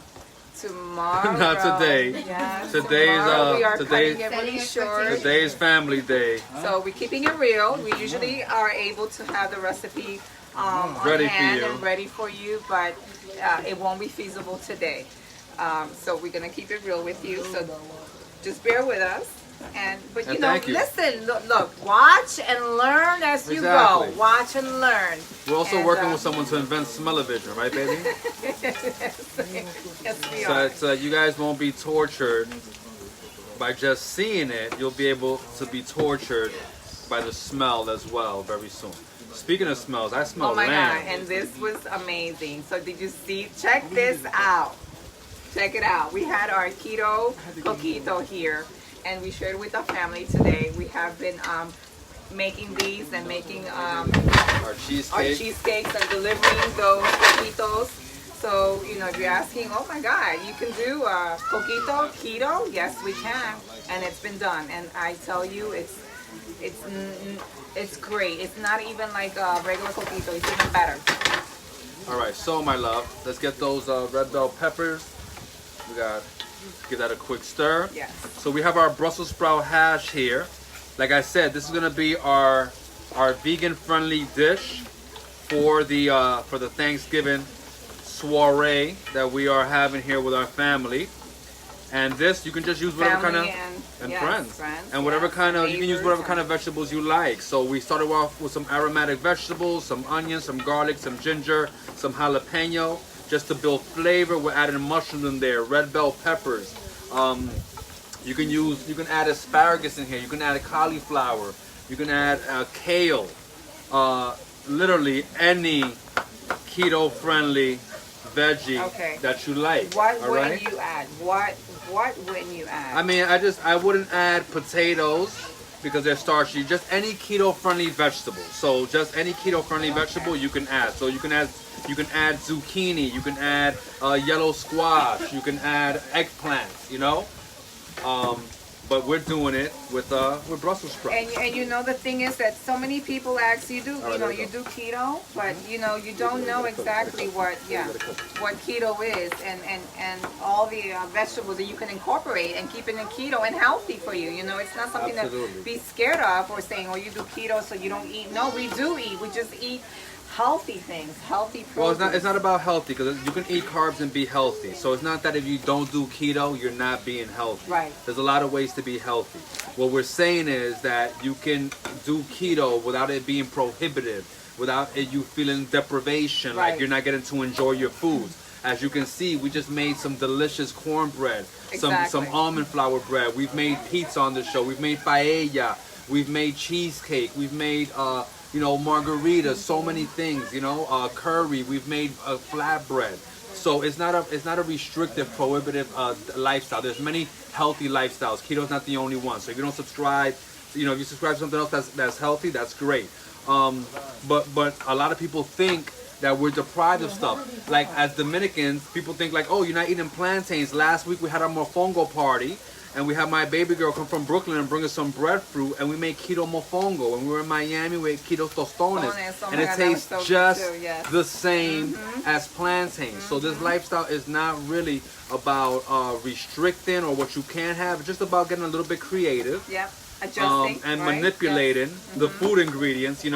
Tomorrow. Not today. Yes, Today's, tomorrow we are today's- cutting it really short. Today's family day. So we're keeping it real. We usually are able to have the recipe Ready on for hand you. and ready for you, but it won't be feasible today. So we're gonna keep it real with you. So just bear with us. But And thank you. listen, look, watch and learn as you Exactly. go. Watch and learn. We're also And, working with someone to invent smell-o-vision, right, baby? Yes, we So are. it's, you guys won't be tortured by just seeing it. You'll be able to be tortured by the smell as well very soon. Speaking of smells, I smell Oh my lamb. God, and this was amazing. So did you see? Check this out. Check it out. We had our keto coquito here, and we shared with our family today. We have been making these and making Our our cheesecake. cheesecakes and delivering those coquitos. So, if you're asking, oh my God, you can do coquito, keto? Yes, we can. And it's been done. And I tell you, it's great. It's not even like a regular coquito. It's even better. All right, so my love, let's get those red bell peppers. We got give that a quick stir. Yes. So we have our Brussels sprout hash here. Like I said, this is gonna be our vegan-friendly dish for the Thanksgiving soiree that we are having here with our family. And this, you can just use whatever kind of Family and yes, friends, and yes, whatever kind of you can use neighbors whatever and- kind of vegetables you like. So we started off with some aromatic vegetables, some onions, some garlic, some ginger, some jalapeno, just to build flavor. We're adding mushrooms in there, red bell peppers. You can add asparagus in here. You can add cauliflower. You can add kale. Literally any keto-friendly veggie Okay. that you like. What all would right? you add? What wouldn't you add? I mean, I wouldn't add potatoes because they're starchy. Just any keto-friendly vegetable. So just any keto-friendly vegetable you can add. So you can add zucchini. You can add yellow squash. You can add eggplant. But we're doing it with Brussels sprouts. And the thing is that so many people ask you do All right, there we you go. do keto, but you don't know exactly what keto is and all the vegetables that you can incorporate and keep it in keto and healthy for you. It's not something Absolutely. to be scared of or saying, oh, you do keto so you don't eat. No, we do eat. We just eat healthy things, healthy proteins. Well, it's not about healthy because you can eat carbs and be healthy. So it's not that if you don't do keto, you're not being healthy. Right. There's a lot of ways to be healthy. What we're saying is that you can do keto without it being prohibitive, without you feeling deprivation, like Right. you're not getting to enjoy your foods. As you can see, we just made some delicious cornbread, some Exactly. almond flour bread. We've made pizza on the show. We've made paella. We've made cheesecake. We've made margaritas. So many things. Curry. We've made flatbread. So it's not a restrictive, prohibitive lifestyle. There's many healthy lifestyles. Keto's not the only one. So if you don't subscribe, if you subscribe to something else that's healthy, that's great. But a lot of people think that we're deprived of stuff. Like as Dominicans, people think like, oh, you're not eating plantains. Last week we had our mofongo party, and we had my baby girl come from Brooklyn and bring us some breadfruit, and we made keto mofongo. When we were in Miami, we ate keto tostones, Oh and my it God, that was tastes so good just too, yes. the same as plantains. So this lifestyle is not really about restricting or what you can have. It's just about getting a little bit creative. Yep. Adjusting And right? manipulating Yes. the food ingredients, to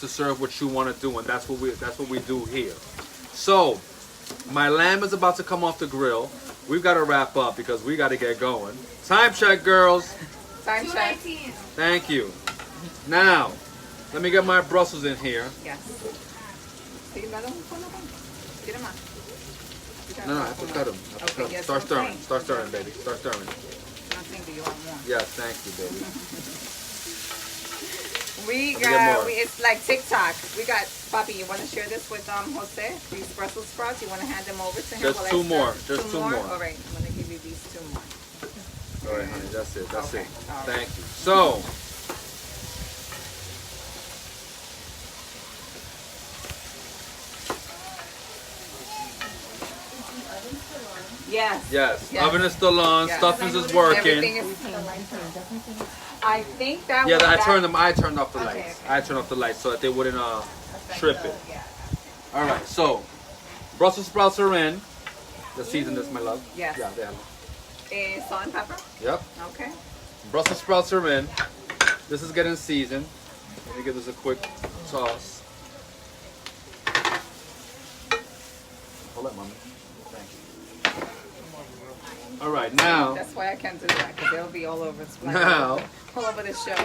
serve what you want to do, and that's what we do here. So, my lamb is about to come off the grill. We've got to wrap up because we got to get going. Time check, girls. Time check. 2:19. Thank you. Now, let me get my Brussels in here. Yes. Sige, lalo mo po na po. Tira ma. No, I have to cut them. Okay, yes, Start stirring. okay. Start stirring, baby. Start stirring. Nothing, do you want more? Yes, thank you, baby. We Let me get got, more. it's like TikTok. We got, Papi, you want to share this with Jose? These Brussels sprouts, you want to hand them over to him? Just while I two stir? more. Just two more. All right, I'm going to give you these two more. All right, honey. That's it. That's Okay, it. all right. Thank you. So, Yes. yes, Yes. oven is still on. Yes. Stuffings is working. Everything is, I think that Yeah, was I that- turned off the Okay, lights. okay. I turned off the lights so that they wouldn't trip it. All right, so Brussels sprouts are in. The season this, my love. Yes. Yeah, they are. Salt and pepper? Yep. Okay. Brussels sprouts are in. This is getting seasoned. Let me give this a quick toss. Hold up, mommy. Thank you. All right, now. That's why I can't do that, because they'll be all over, Now. all over the show.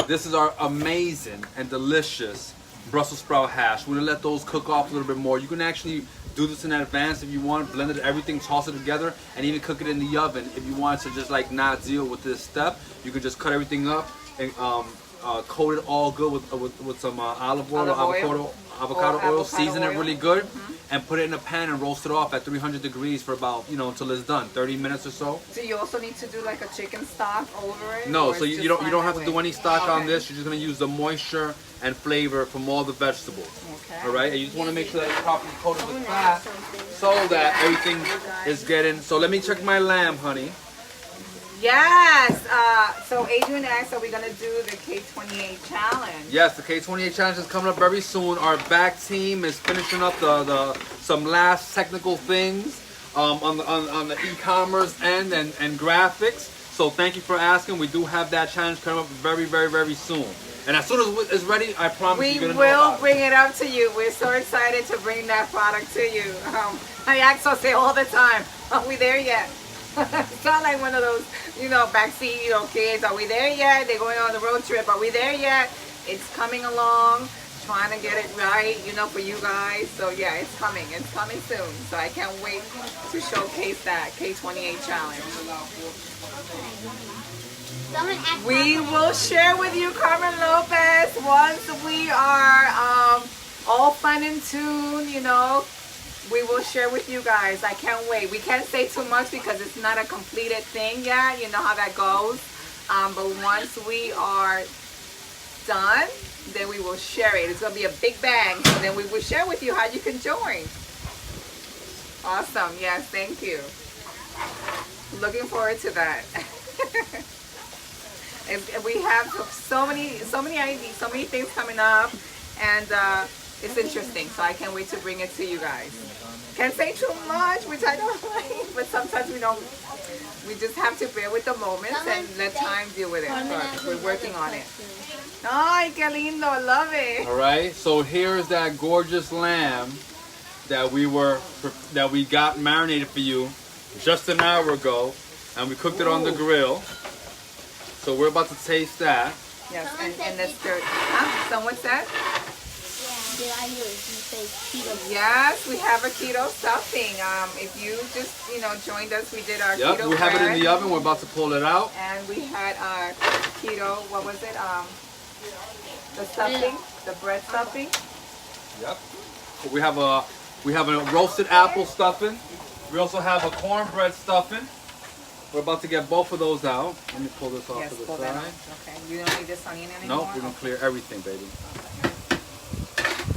This is our amazing and delicious Brussels sprout hash. We're gonna let those cook off a little bit more. You can actually do this in advance if you want, blend it, everything, toss it together, and even cook it in the oven. If you want to just like not deal with this step, you can just cut everything up and coat it all good with some olive oil or avocado oil, season it really good, and put it in a pan and roast it off at 300 degrees for about, until it's done, 30 minutes or so. Do you also need to do like a chicken stock over it? No, or so it's you just don't have to fine do that any way? stock on Okay. this. You're just gonna use the moisture and flavor from all the vegetables. Okay. All right, and you just want to make sure that it's properly coated with fat so that everything is getting. So let me check my lamb, honey. Yes. So Adrian asked, are we gonna do the K28 challenge? Yes, the K28 challenge is coming up very soon. Our back team is finishing up some last technical things on the e-commerce end and graphics. So thank you for asking. We do have that challenge coming up very, very, very soon. And as soon as it's ready, I promise We you're gonna know will about it. bring it up to you. We're so excited to bring that product to you. I ask us all the time, are we there yet? It's not like one of those, backseat, kids. Are we there yet? They're going on the road trip. Are we there yet? It's coming along. Trying to get it right, for you guys. So yeah, it's coming. It's coming soon. So I can't wait to showcase that K28 challenge. We will share with you, Carmen Lopez, once we are all fun and tune, we will share with you guys. I can't wait. We can't say too much because it's not a completed thing yet. You know how that goes. But once we are done, then we will share it. It's going to be a big bang. So then we will share with you how you can join. Awesome. Yes, thank you. Looking forward to that. We have so many ideas, so many things coming up, and it's interesting. So I can't wait to bring it to you guys. Can't say too much, which I don't like, but sometimes we don't. We just have to bear with the moments and let time deal with it. But we're working on it. Ay, qué lindo! I love it. All right, so here's that gorgeous lamb that we got marinated for you just an hour ago, and we cooked it on the grill. So we're about to taste that. Yes, and that's good. Someone said? Yes, we have a keto stuffing. If you just, joined us, we did our keto we have it in bread, the oven. We're about to pull it out. and we had our keto, what was it? The stuffing, the bread stuffing. Yep. So we have a roasted apple stuffing. We also have a cornbread stuffing. We're about to get both of those out. Let me pull this off Yes, to the pull that side. out. Okay, you don't need this onion anymore? Nope, we're gonna clear everything, baby.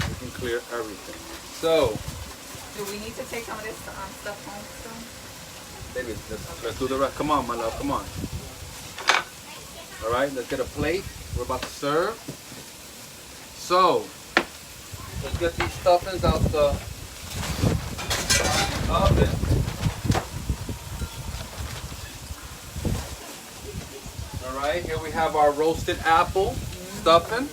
We can clear everything. So, Do we need to take some of this stuff home soon? baby, let's do the rest. Come on, my love, come on. All right, let's get a plate. We're about to serve. So, let's get these stuffings out the oven. All right, here we have our roasted apple stuffing.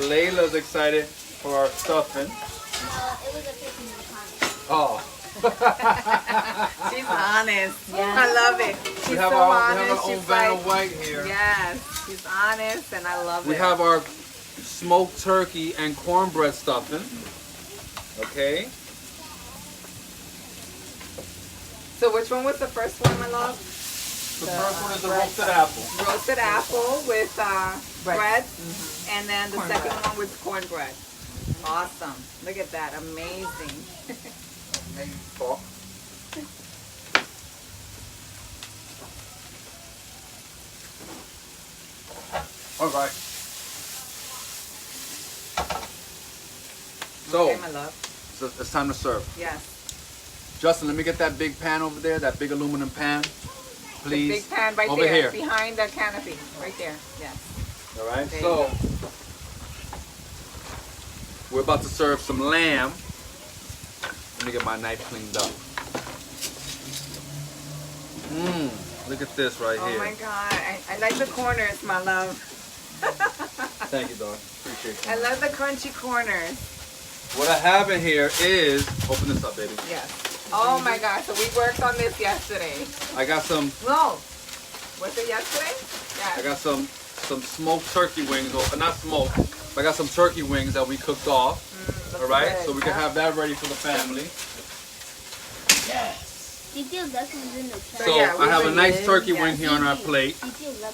Layla's excited for our stuffing. Oh. She's honest. I love it. She's We have so our honest. own She's Vanna like, White here. yes, she's honest, and I love We it. have our smoked turkey and cornbread stuffing. Okay. So which one was the first one, my love? The first one is the roasted apple. Roasted apple with bread, and then the Cornbread. second one with cornbread. Awesome. Look at that. Amazing. Maybe pork. All right. So, Okay, my love. it's time to serve. Yes. Justin, let me get that big pan over there, that big aluminum pan, please. The big pan right over there, here. behind the canopy. Right there. Yes. All right, There you so go. we're about to serve some lamb. Let me get my knife cleaned up. Look at this right Oh here. my God, I like the corners, my love. Thank you, dog. Appreciate I you. love the crunchy corners. What I have in here is, open this up, baby. Yes. Oh my God, so we worked on this yesterday. I got some. No. Was it yesterday? I Yeah. got some smoked turkey wings, or not smoked. But I got some turkey wings that we cooked off. All right, so we can have that ready for the family. Detail duck is in the chat. So yeah, I have a we nice did, turkey yeah. wing here on our plate. Detail duck.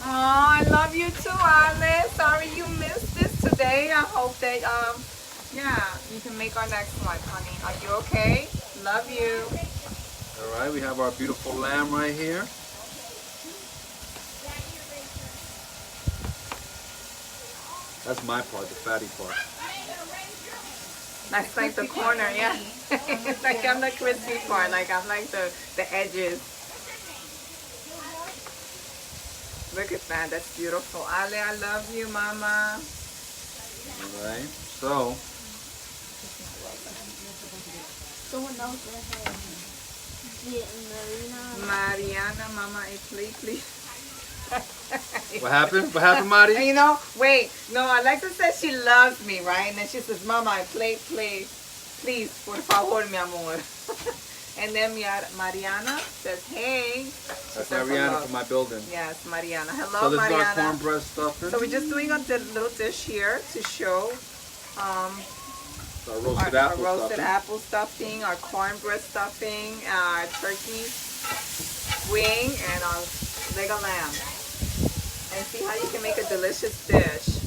Oh, I love you too, Alice. Sorry you missed this today. I hope that yeah, you can make our next one, honey. Are you okay? Love you. All right, we have our beautiful lamb right here. That's my part, the fatty part. That's like the corner, yeah. It's like I'm the crispy part, like I'm like the edges. Look at that, that's beautiful. Ale, I love you, mama. All right, so Someone else that has Mariana, mama, please. what happened? What happened, Mari? And you know, wait, no, Alexa says she loves me, right? And then she says, Mama, please, por favor, mi amor. And then Mariana says, hey. She That's says Mariana hello. from my building. Yes, Mariana. Hello, So this is our Mariana. cornbread stuffing. So we're just doing a little dish here to show Our our, roasted our apple roasted stuffing. apple stuffing, our cornbread stuffing, our turkey wing, and our leg of lamb. And see how you can make a delicious dish.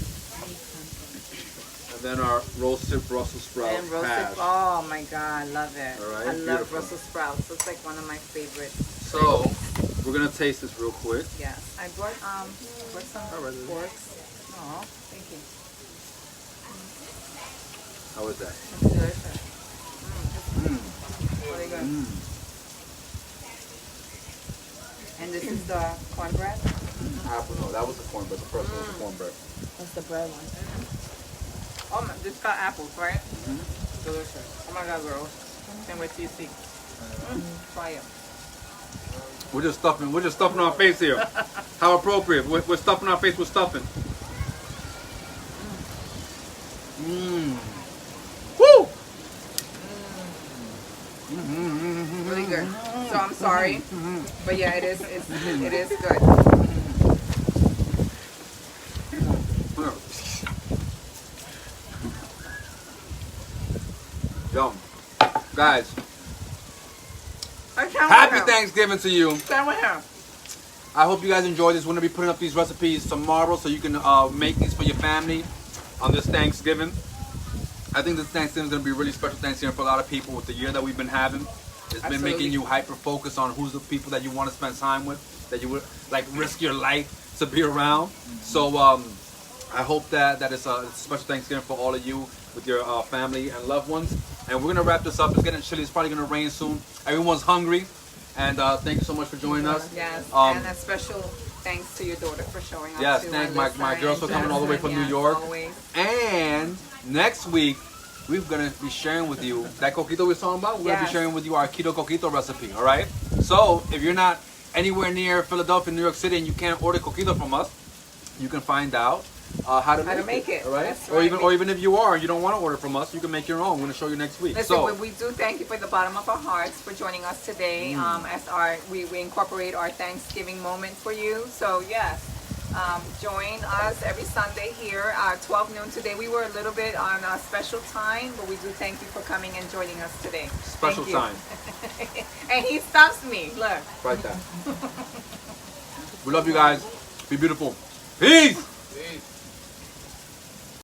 And then our roasted Brussels sprout And roasted, hash. oh my God, I love it. All right, I love beautiful. Brussels sprouts. It's like one of my favorites. So we're gonna taste this real quick. Yes, I brought some All right. forks. Oh, thank you. How is that? It's delicious. Mm. Really good. Mm. And this is the cornbread. Apple, no, that was the cornbread. The first one was the cornbread. That's the bread one. Oh my, this got apples, right? Delicious. Oh my God, girls. Can't wait till you see. Try it. We're just stuffing our face here. How appropriate. We're stuffing our face with stuffing. Mmm. Woo! Really good. So I'm sorry, but yeah, it is good. Yum. Guys, I can't happy wait. Thanksgiving to you. Can't wait. I hope you guys enjoyed this. We're going to be putting up these recipes tomorrow so you can make these for your family on this Thanksgiving. I think this Thanksgiving is going to be a really special Thanksgiving for a lot of people with the year that we've been having. It's been Absolutely. making you hyper-focused on who's the people that you want to spend time with, that you would like risk your life to be around. So I hope that it's a special Thanksgiving for all of you with your family and loved ones. And we're going to wrap this up. It's getting chilly. It's probably going to rain soon. Everyone's hungry. And thank you so much for joining us. Yes, and a special thanks to your daughter for showing up. Yes, too, thank Alyssa my girls for and coming all the way from Jensen. New York. Yes, always. And next week, we're going to be sharing with you that coquito we were talking about. We're going to be Yes. sharing with you our keto coquito recipe, all right? So if you're not anywhere near Philadelphia, New York City, and you can't order coquito from us, you can find out how to make it, all right? That's Or right. even if you are, you don't want to order from us, you can make your own. We're going to show you next week. Listen, So we do thank you from the bottom of our hearts for joining us today. As we incorporate our Thanksgiving moment for you. So yes, join us every Sunday here, 12 noon today. We were a little bit on a special time, but we do thank you for coming and joining us today. special Thank you. time. And he stops me. Look. Right there. We love you guys. Be beautiful. Peace!